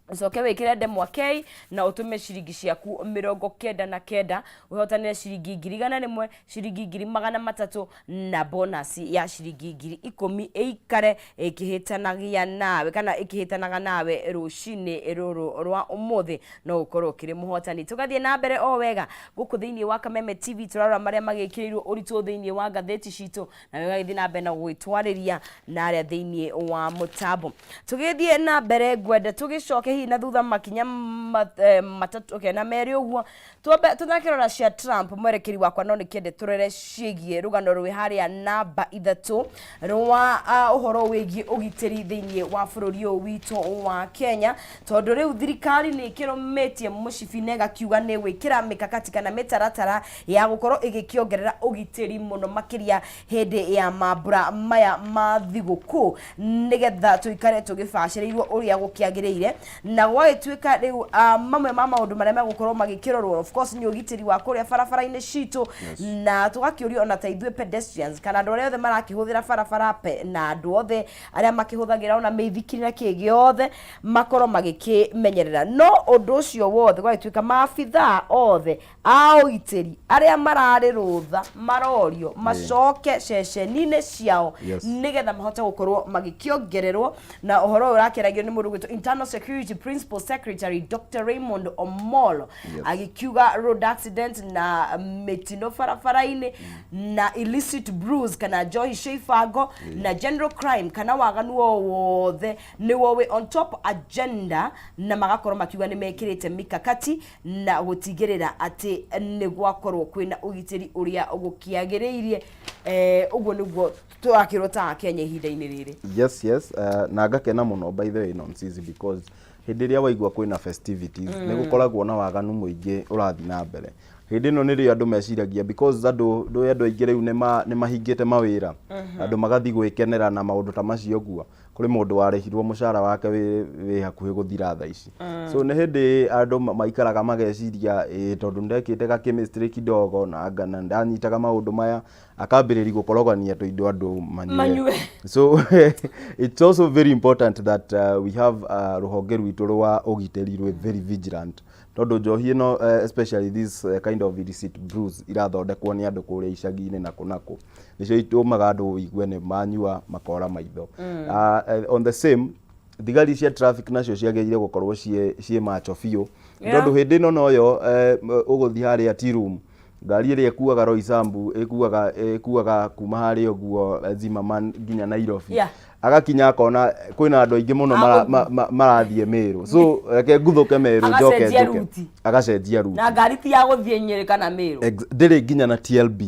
ucoke wikire demo k na utume ciringi ciaku 99 uhotanire ciringi ngiri igana rimwe ciringi ngiri magana matatu na bonus ya ciringi ngiri 10 ikare ikihitanagia nawe kana ikihitanaga nawe rucini ruru rwa umuthi no ukorwo kiri muhotani tugathie na mbere o wega guku thiini wa Kameme TV turarora maria magikirirwo uritu thiini wa gatheti citu na wega na mbere na gwitwariria na aria thiini wa mutambo tugithie na mbere gwenda tugicoke na thutha makinya matatu okay na meri uguo tuthakirora cia Trump mwerekeri wakwa no nikende turere cigie rugano rwi haria namba 3 rwa uhoro wigie ugitiri thiini wa bururi witu wa Kenya tondu riu thirikari ni kirometie mucibine gakiuga ni gwikira mikakati kana mitaratara ya gukorwo igikiongerera ugitiri muno makiria hindi ya mabura maya mathiguku nigetha tuikare tugibaciriirwo uria gukiagiriire na gwagituika riu mamwe ma maundu maria magukorwo magikirorwo of course ni ugitiri wa kuria barabara-ini citu na tugakiurio ona ta ithue pedestrians kana andu aria othe marakihuthira barabara na andu othe aria makihuthagira ona meithikirira kigi othe makorwo magikimenyerera no undu ucio wothe gwagituika maabitha othe a ugitiri aria marari rutha marorio macoke ceceni-ini ciao nigetha mahote gukorwo magikiongererwo na uhoro urakiragio ni mundu gwitwo internal security principal secretary Dr. Raymond Omolo agikiuga road accident na metino farafara-ini na illicit brews kana joy sheifago na general crime kana waganu wothe ni wowe on top agenda na magakorwo makiuga ni mekirite mikakati na gutigirira ati ni gwakorwo kwina ugitiri uria ugukiagiriirie uguo niguo tuakirota Kenya ihinda-ini riri. Yes na ngakena muno by the way nonsense because hindi ria waigua kwina festivities ni gukoragwo na waganu muingi urathi na mbere hindi no nĩ rĩo andũ meciragia because andũ aingĩ rĩu nĩ mahingĩte mawĩra andũ magathi gwĩkenera na maũndũ ta macio guo kũrĩ mũndũ warĩhirwo mũcara wake wĩ hakuhĩ gũthira thaa ici so nĩ hĩndĩ andũ maikaraga mageciria tondũ ndekĩte ga chemistry kidogo na ndanyitaga maũndũ maya akambĩrĩria gũkorogania tũindo andũ manyue so it's also very important that we have rũhonge rwitũ rwa ũgitĩri rwĩ very vigilant tondũ njohi ĩno especially this kind of illicit brews irathondekwo nĩ andũ kũrĩa icagi-inĩ na kũnakũ nĩcio itũmaga andũ igue nĩ manyua makora maitho on the same thigari cia traffic nacio ciagĩrĩire gũkorwo ciĩ macho biũ tondũ hĩndĩ ĩno noyo ũgũthiĩ harĩa tea room ngari ĩrĩa ĩkuaga Roysambu ĩkuaga kuma harĩa ũguo Zimmerman nginya Nairobi agakinya akona kwĩna andũ aingĩ mũno marathiĩ Meru so reke nguthũke Meru njoke agacenjia route na ngari ti ya gũthiĩ Nyeri kana Meru ndĩrĩ nginya na TLB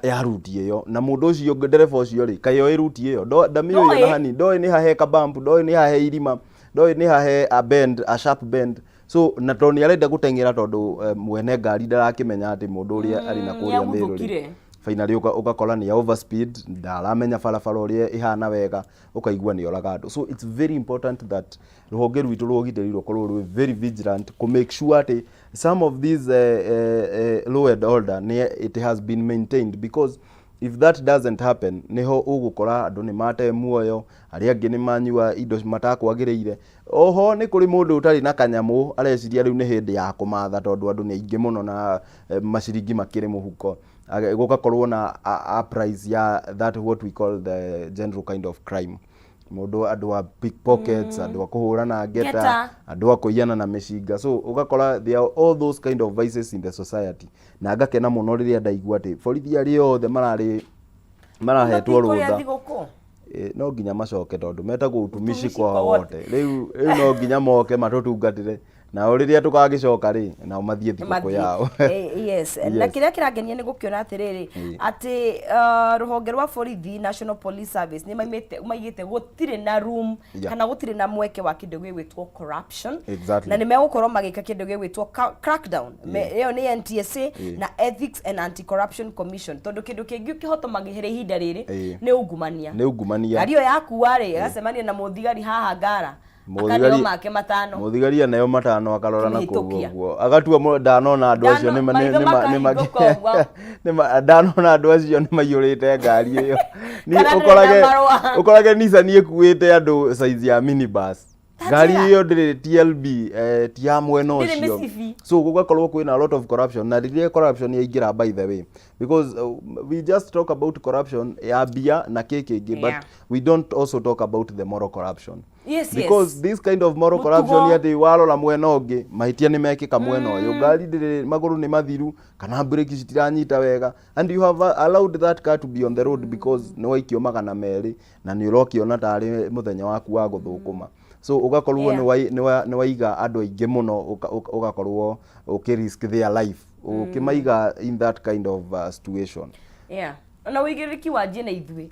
ya route ĩyo na mũndũ ũcio ndereba ũcio rĩ kaĩ oĩ route ĩyo ndamĩũĩ na hani ndoĩ nĩ hahe kabump ndoĩ nĩ hahe irima ndoĩ nĩ hahe a sharp bend so na to nĩ arenda gũteng'era tondũ mwene ngari ndarakĩmenya atĩ mũndũ ũrĩa arĩ na kũrĩa Meru rĩ finally ugakora ni overspeed ndaramenya barabara ũrĩa ihana wega ukaigua ni oraga andũ so it's very important that rũhonge rwitũ rwa ũgitĩri rũkorwo rwĩ very vigilant to make sure that some of these law and order it has been maintained because if that doesn't happen niho ugukora andũ ni mate muoyo arĩa angĩ ni manyua indo matakwagĩrĩire oho ni kuri mũndũ ũtarĩ na kanyamũ areciria rĩu nĩ hĩndĩ ya kũmatha tondũ andũ nĩ aingĩ mũno na maciringi makĩrĩ mũhuko gũgakorwo na a price ya that what we call the general kind of crime mũndũ andũ a pickpockets andũ a kũhũrana ngeta andũ a kũiyana na mĩcinga so ugakora there are all those kind of vices in the society na ngakena mũno rĩrĩa ndaigua atĩ borithi arĩa othe marahetwo rũtha no nginya macoke tondũ metagwo utumishi kwa wote rĩu no nginya moke matũtungatĩre na rĩrĩa tũgagĩcoka rĩ nao mathiĩ thikũ yao yes na kĩrĩa kĩrangenia nĩ gũkĩona atĩrĩrĩ atĩ rũhonge rwa borithi National Police Service nĩ maigĩte gũtirĩ na room kana gũtirĩ na mweke wa kĩndũ gĩgwĩtwo corruption na nĩ megũkorwo magĩka kĩndũ gĩgwĩtwo crackdown ĩyo nĩ NTSA na Ethics and Anti-Corruption Commission tondũ kĩndũ kĩngĩ kĩhotomagĩrĩra ihinda rĩrĩ nĩ ungumania ngari ĩyo yakuwa rĩ agacemania na mũthigari haha ngara muthigari nayo matano akarora na kuguo agatua ndanona andũ acio ndanona andũ acio nĩ maiyũrĩte ngari ĩyo ni ukorage Nissan ĩkuĩte andũ size ya minibus ngari ĩyo ndĩrĩ TLB ti ya mwena ũcio so gũgakorwo kwĩna a lot of corruption na rĩrĩa corruption yaingĩra by the way because we just talk about corruption ya bia na kĩngĩ but we don't also talk about the moral corruption because this kind of moral corruption yati warora mwena ũngĩ mahĩtia nĩ mekĩka mwena ũyũ ngari ndĩrĩ magũrũ nĩ mathiru kana breki citiranyita wega and you have allowed that car to be on the road because nĩ waikio magana merĩ na nĩ ũrokiona tarĩ mũthenya waku wa gũthũkũma so ugakorwo nĩ waiga andũ aingĩ mũno ugakorwo risk their life ukimaiga in that kind of situation na wĩigĩrĩrĩki wa njĩna ithuĩ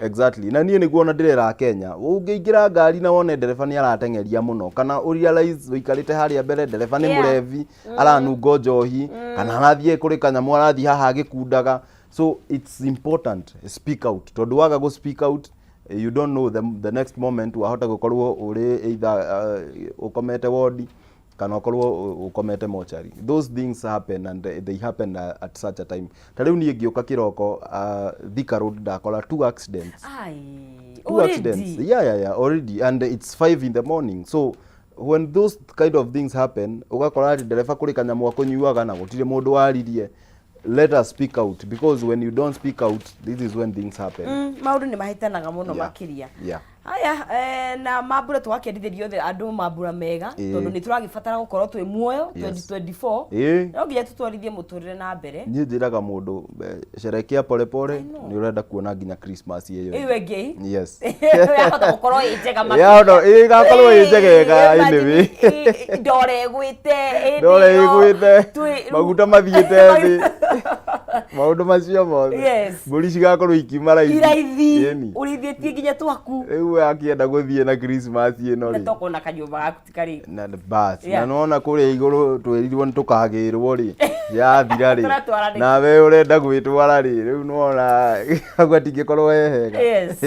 exactly na niĩ nĩguo ona ndĩrera Kenya ũngĩingĩra ngari na wone ndereba nĩ arateng'eria mũno kana ũrealize ũikarĩte harĩa mbere ndereba nĩ mũrevi aranungo njohi kana arathiĩ kũrĩ kanyamũ arathiĩ haha agĩkundaga so it's important speak out tondũ waga go speak out you don't know the next moment wahota gukorwo uri either ukomete ward kana ukorwo ukomete mochari those things happen and they happen at such a time tariu ni ngioka kiroko Thika Road ndakora two accidents already and it's 5 in the morning so when those kind of things happen ugakora ndereba kuri kanyamu akunyuaga na gutire mundu waririe let us speak out because when you don't speak out this is when things happen maundu ni mahitanaga muno makiria haya na mambura twakendithĩrio the andũ mambura mega tondũ nĩ tũragibatara gũkorwo twĩ muoyo 2024 no nginya tũtwarithie mũtũrĩre na mbere niĩ njĩraga mũndũ sherekea pole pole nĩ ũrenda kuona nginya Christmas ĩyo ĩngĩ yes yahota gũkorwo ĩ njega makĩria ĩgakorwo ĩ njega anyway ndore ĩgwĩte maguta mathiĩte thĩ maundu macio mothe mburi cigakorwo ikiuma raithi urithietie nginya twaku riu akienda guthie na Christmas ino ri toko na kanyumba gaku tikari na bas na nona kuria iguru twerirwo ntukagirwo ri yathira ri na we urenda gwitwara ri riu nona agwatingikorwo hega yes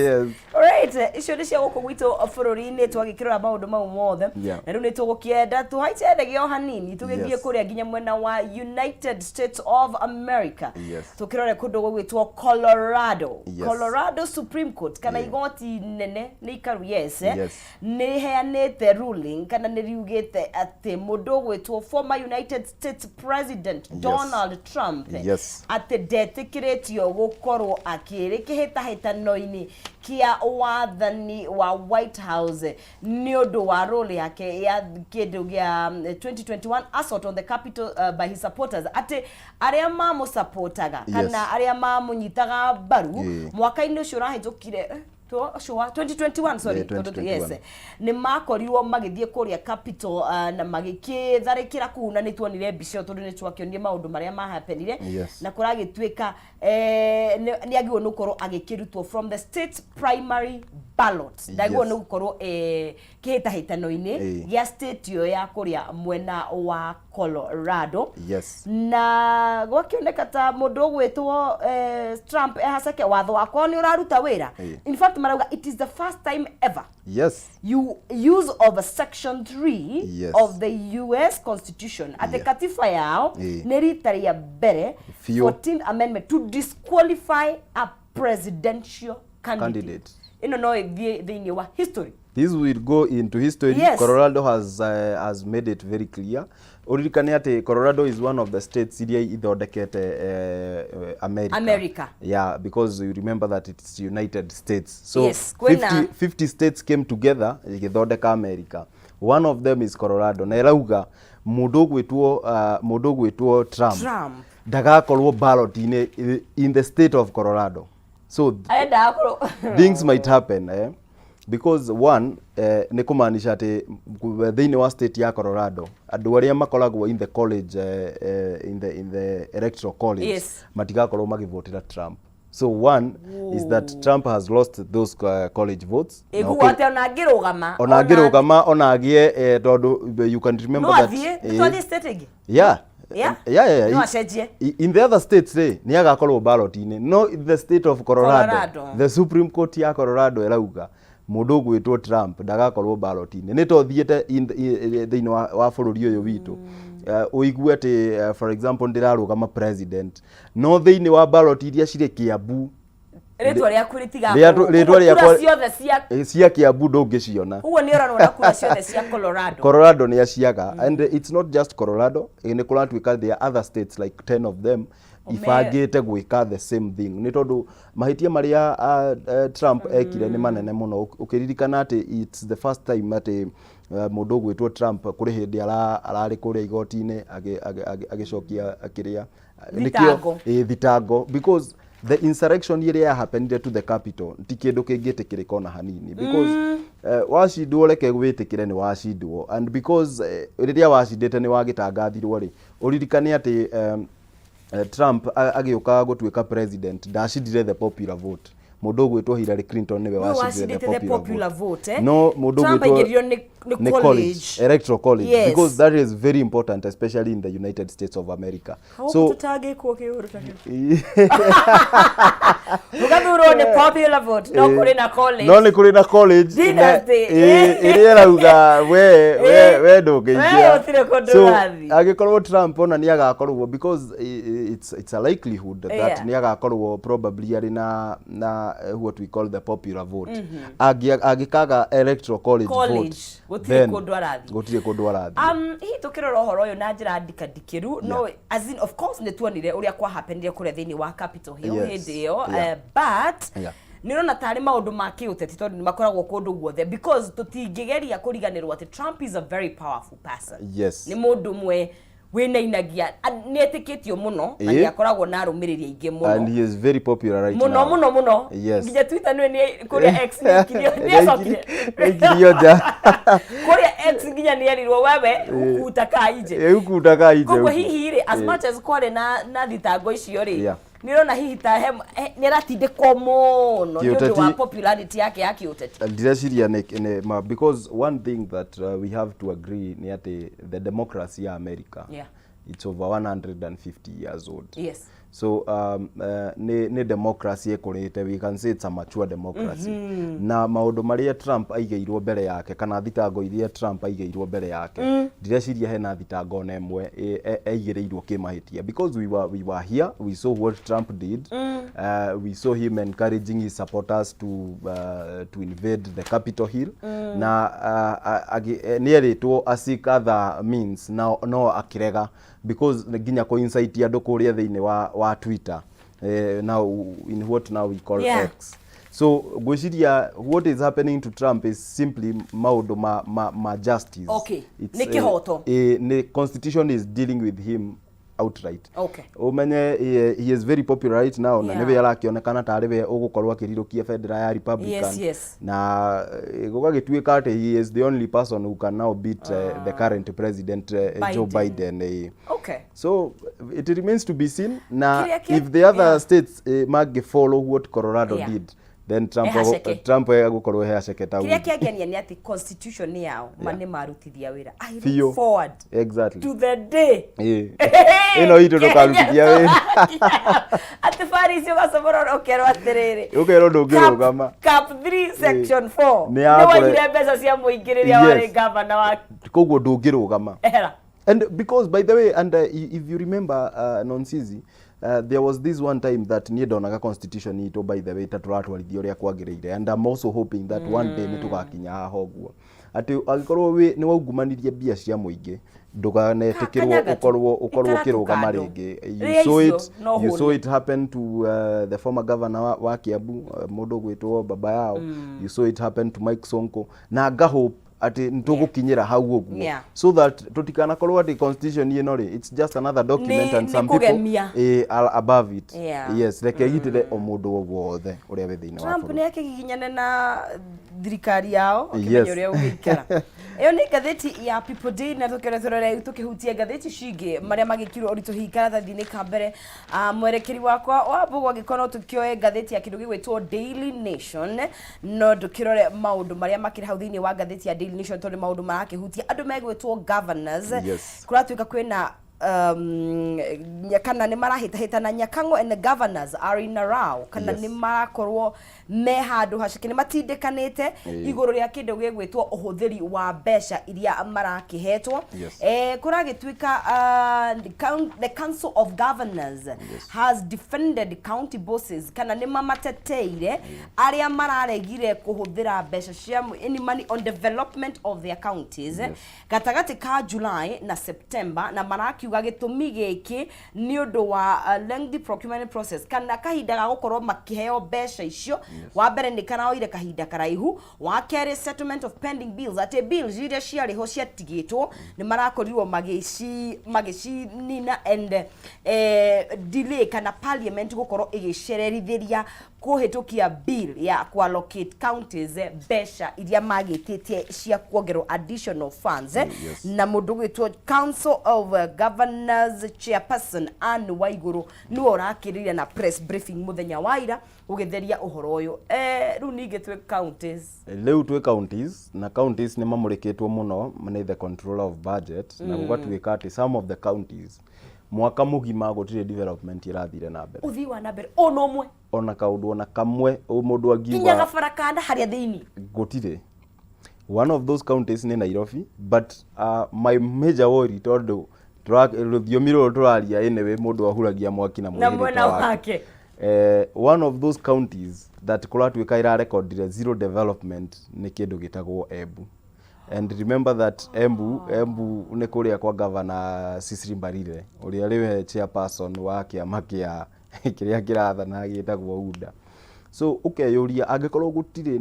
alright icio ni cia guku gwitu bururi-ini twagikirora maundu mau mothe na riu ni tugukienda tuhaicethagio hanini tugithie kuria nginya mwena wa United States of America tukirore kundu gwitwo Colorado Supreme Court kana igoti nene ni ikaru ni heanite ruling kana ni riugite ati mundu gwitwo former United States President Donald Trump ati ndetikiritio gukorwo akiri kihitahitano-ini kia wathani wa White House ni undu wa role yake ya kindu gia 2021 assault on the Capitol by his supporters ati aria mamu supportaga kana aria mamu nyitaga baru mwaka-ini ucio rahitukire 2021 sorry yes ni makorirwo magithie kuria Capitol na magikitharikira kuuna ni tuonire mbica tondu ni twakionire maundu maria mahapenire na kuragituika ni agirwo nukorwo agikirutwo from the state primary ballot ndagirwo nukorwo kihitahitano-ini ya state yo ya kuria mwena wa Colorado na gwakioneka ta mundu gwitwo Trump ehaceke watho wako ni uraruta wira in fact marauga it is the first time ever you use of a section 3 of the US Constitution ate katiba yao ni rita ria mbere 14th amendment to disqualify a presidential candidate ino no the wa history. This will go into history. Colorado has made it very clear. Uririkane ati Colorado is one of the states iria ithondekete America. Yeah, because you remember that it's United States. So 50 states came together igithondeka America. One of them is Colorado. Na irauga mundu gwitwo Trump ndagakorwo ballot in the state of Colorado. So things might happen because one ni kumanisha ati thiini wa state ya Colorado andu aria makoragwo in the college in the electoral college matigakorwo magivotera Trump. So one is that Trump has lost those college votes. Ona agie tondu you can remember that no in the other states ni agakorwo ballot no the state of Colorado. The Supreme Court ya Colorado erauga mundu gwitwo Trump ndagakorwo ballot ni tothiete thiini wa bururi uyu witu uigue ati for example ndirarugama president no thiini wa ballot iria ciri Kiambu ritwa ria kuritiga kura ciothe cia Kiambu ndungiciona uguo ni oranora kura ciothe cia Colorado ni aciaga and it's not just Colorado ni kuratuika there are other states like 10 of them ifagite gwika the same thing ni tondu mahitia maria Trump ekire ni manene muno ukiririkana ati it's the first time ati mundu gwitwo Trump kuri hindi arari kuria igoti-ini agicokia akiria thitango because the insurrection iria happened to the Capitol ti kindu kingitikirika ona hanini because wacindwo reke gwitikire ni wacindwo and because riria wacindite ni wagitangathirwo ri uririkane ati Trump agioka gutuika president ndacindire the popular vote mundu gwitwo Hillary Clinton niwe wacindire the popular vote no mundu gwitwo ni college electoral college because that is very important especially in the United States of America. So tutage ko kiuru take mugathuro ni popular vote no kuri na college iria rauga we ndungeithia so agikorwo Trump ona ni agakorwo because it's a likelihood that ni agakorwo probably ari na what we call the popular vote agikaga electoral college vote gutire kundu arathi hi tukirora horo yo na njira ndikadikiru no as in of course ni tuonire uria kwa happened kure thiini wa Capitol Hill hindi yo but nirona tari maundu ma kiuteti tondu makoragwo kundu guothe because tutingigeria kuriganirwo ati Trump is a very powerful person ni mundu mwe wina inagia netikitio muno na ni akoragwo na arumiriria ingi muno and he is very popular right now muno nginya Twitter ni kuria X ni kirio ja kuria X nginya ni erirwo wewe ukutaka ije kuko hihi ri as much as kware na thitango icio ri nirona hihi ta he niratindikwo muno ndio wa popularity yake ya kiuteti ndiraciria because one thing that we have to agree ni ati the democracy ya America, it's over 150 years old. Yes. So ne democracy ekorete, we can say it's a mature democracy. Na maundu maria Trump aigeirwo mbere yake kana thitango iria Trump aigeirwo mbere yake ndireciria hena thitango nemwe aigereirwo kimahitia, because we were here, we saw what Trump did. We saw him encouraging his supporters to invade the Capitol Hill. Na nieritwo asik other means no akirega, because nginya coincide andu kuria thiini wa Twitter, now in what now we call X. So gwiciria what is happening to Trump is simply maundu ma justice. Okay. Nikihoto. The constitution is dealing with him outright. Okay. Umenye he is very popular right now, na niwe arakionekana tariwe ugukorwa kirirukia federal ya Republican. Yes. Na gugagituika ati he is the only person who can now beat the current president Joe Biden. Okay. So it remains to be seen. Na if the other states mag follow what Colorado did, then Trump agukorwo he aceketa kiria kiagenia ni ati constitution ni yao mane marutithia wira. I look forward to the day ino itu ndokarutithia wira ati farisi ugasomora okero atiriri ukero ndungirugama cap 3 section 4 ni wagire mbeca cia muingiriria wari governor wa koguo ndungirugama. And because by the way, and if you remember Nonsizi, there was this one time that niye donaga constitution ito by the way taturatwarithio ria kwagireire, and I'm also hoping that one day nitugakinya haha guo ati agikorwo we ni waungumanirie bia cia muingi nduganetikirwo ukorwo kirugama ringi. You saw it happen to the former governor wa Kiambu, mundu gwitwo baba yao. You saw it happen to Mike Sonko, na hope ati ntugukinyira hau uguo, so that tutikana korwa the constitution it's just another document and some people are above it. Yes, rekegitire omundu wothe uria we thiini wa Trump ni akiginyane na thirikari yao okimenya uria ugikara. Iyo ni gatheti ya People Day, na tukeretorera tukihutia gatheti shingi maria magikirwo uritu hikara thathi-ini ka mbere. Mwerekeri wakwa wa Mbugu agikono tukioe gatheti ya kindu gigwitwo Daily Nation, no dukirore maundu maria makiri hau thiini wa gatheti ya Daily Nation tondu maundu marakihutia andu megwitwo governors. Kuratuika kwina kana ni marahita na Nyakango and the governors are in a row, kana ni marakorwo me handu hacike ni matindikanite iguru ria kindu gigwitwo uhuthiri wa mbeca iria marakihetwo. Kuragituika the Council of Governors has defended county bosses, kana ni mamateteire aria mararegire kuhuthira mbeca cia any money on development of their counties gatagati ka July na September, na marakiuga gitumi giki ni undu wa lengthy procurement process kana kahinda ga gukorwo makiheo mbeca icio. Wa mbere ni kana oire kahinda karaihu, wa kere settlement of pending bills, ate bills iria ciari ho ciatigitwo ni marakorirwo magici nina and delay kana parliament gukorwo igicererithiria kuhitukia bill ya allocate counties mbeca iria magititie cia kuongerwo additional funds. Na mundu gwitwo Council of Governors chairperson Anne Waiguru ni orakirire na press briefing muthenya waira ugetheria uhoro uyu. Riu ningi twe counties, leu twe counties, na counties ni mamurikitwo muno ni the controller of budget, na gugatuika ati some of the counties mwaka mugima gutire development irathire na mbere, uthi wa na mbere onomwe ona kaundu ona kamwe mundu angiuga kinya gabarakanda haria thiini gutire. One of those counties ni Nairobi, but my major worry tondu ruthiumi ruru turaria enewe mundu ahuragia mwaki na mwena wake. One of those counties that kuratuika ira record zero development ni kindu gitagwo Embu. And remember that Embu ni kuria kwa governor Sisiri Mbarire uria riwe chairperson wa kiama kia kiria kirathana gitagwo UDA. So ukeyuria angikorwo gutire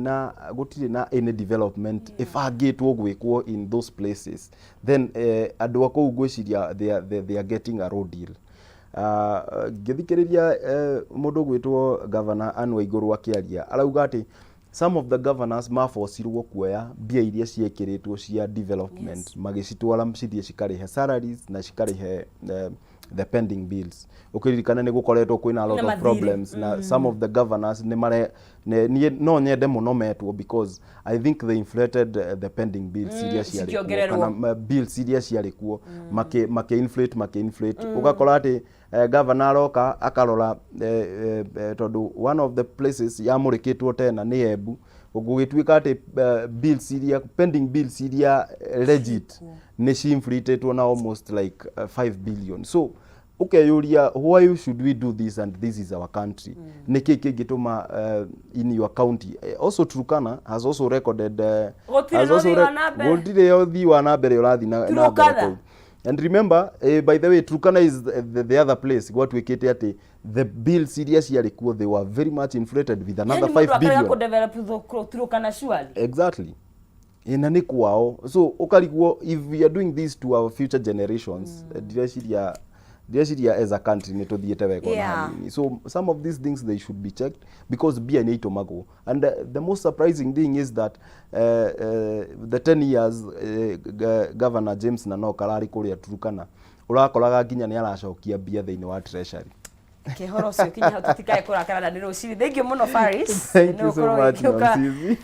na any development if agitwo gwikwo in those places, then andu akou gwiciria they are getting a road deal. Githikiriria mundu gwitwo governor Anne Waiguru akiaria arauga ati some of the governors maforcirwo kuoya bia iria ciekiritwo cia development magicitwara cithie cikarihe salaries na cikarihe the pending bills ukiririkana ni gukoretwo kwina a lot of problems na some of the governors no nyende muno metwo because I think they inflated the pending bills serious kana bills serious yarikuo make inflate ugakora ati governor aroka akarora tondu one of the places yamurikitwo tena ni Embu gugituika ati bills iria pending bills iria legit ni inflated na almost like 5 billion. So okay, Yuria, why should we do this and this is our country? Niki kigituma in your county. Also Turkana has also recorded and remember, by the way, Turkana is the other place. What we get at the bill serious year they were very much inflated with another 5 billion. Exactly. So, if we are doing this to our future generations, as a country, so some of these things they should be checked because and the most surprising thing is that the 10 years Governor James Nanoka Larry Korea Turkana urakoraga nginya ni aracokia bia thiini wa treasury. Kehoro cio kinya hau tutikae kurakana ni ruciri. Thank you muno Faris. Thank you so much Nancy.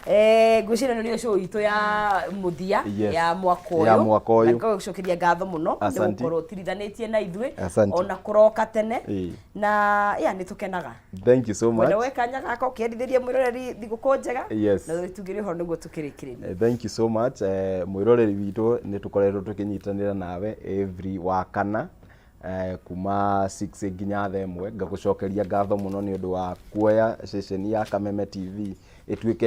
Ngwicira ni show itu ya muthia ya mwaka uyu. Na gucokeria ngatho muno ni gukorwo tirithanetie na ithui ona kuroka tene na ni tukenaga. Thank you so much. Wewe kanya gako kiendithirie mwiroreri thiguku njega na tugire ho niguo tukirikiriria. Thank you so much. Mwiroreri witu ni tukoretwo tukinyitanira nawe every wakana kuma 6 nginya 1 ngagucokeria ngatho muno ni undu wa kuoya session ya Kameme TV ituike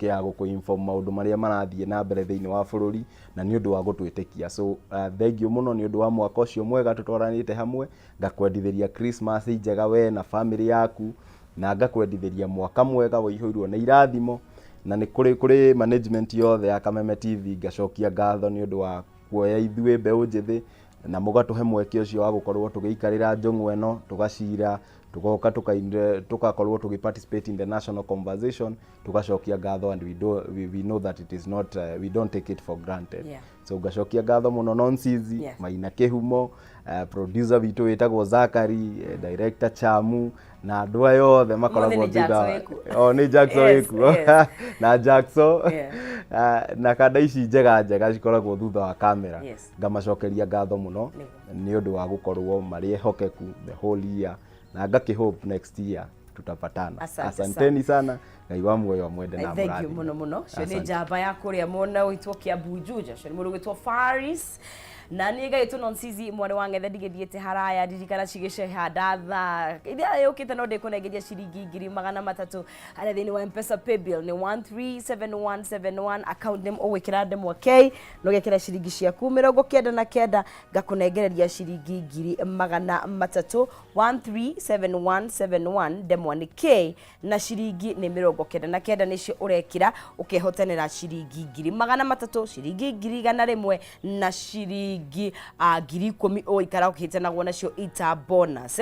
ya gukuinform maundu maria marathie na mbere thiini wa bururi na ni undu wa gutwitikia. So thank you muno ni undu wa mwaka ucio mwega tutwaranite hamwe ngakwendithiria Christmas njega we na family yaku na ngakwendithiria mwaka mwega wiihurwo na irathimo na ni kuri management yothe ya Kameme TV ngacokia ngatho ni undu wa kuoya ithue mbeu njithi na mugatuhe mweke ucio wa gukorwo tugiikarira njung'u eno tugacira tugoka tugakorwo tugiparticipate in the national conversation tugacokia ngatho and we know that it is not we don't take it for granted. So gacokia ngatho muno Nonsizi Maina Kehumo producer witu witagwo Zakari director Chamu na andu ayothe makoragwo thutha ni Jackson wiku na Jackson na kada ici njega cikoragwo thutha wa kamera ngamacokeria ngatho muno ni undu wa gukorwo mari hokeku the whole year na ngakihope next year tutapatana. Asanteni sana ngai wa muoyo mwende na muradi. Thank you muno cio ni njamba ya kuria mona witwo kia Bujuja cio ni mundu witwo Faris na ni gaitu Nonsizi mwana wa ngethe ndigithiete haraya ndirikana cigiceha ndatha iria yukite no ndikunengeria ciringi 300 haria thiini wa M-Pesa paybill ni 137171 account name owikira ndemwa K no gekira ciringi ciaku 99 ngakunengereria ciringi 300 137171 ndemwa ni K na ciringi ni 99 nicio urekira ukehotanira ciringi 300 ciringi 100 na ciringi 10,000 o ikara ukihitanagwo nacio ita bonus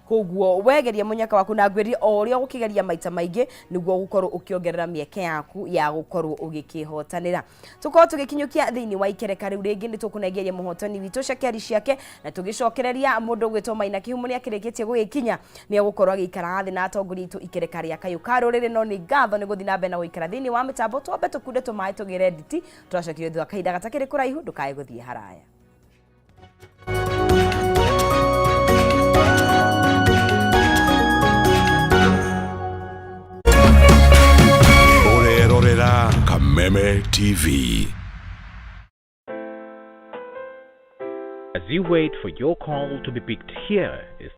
koguo wegeria munyaka waku na ngwiri oria gukigeria maita maingi niguo gukorwo ukiongerera mieke yaku ya gukorwo ugikihotanira tukorwo tugikinyukia thiini wa ikereka riu ringi ni tukunengeria muhotani witu cakeri ciake na tugicokereria mundu gwitwo Maina Kihumu ni akirikitie gugikinya ni gukorwo agikara thi na atongoria itu ikereka ria kayu karurire no ni ngatho ni guthina mbe na guikara thiini wa mitambo twambe tukunde tumae tugire nditi turacokire thwa kahinda gatakiri kuraihu ndukae guthie haraya. Kameme TV. As you wait for your call to be picked, here is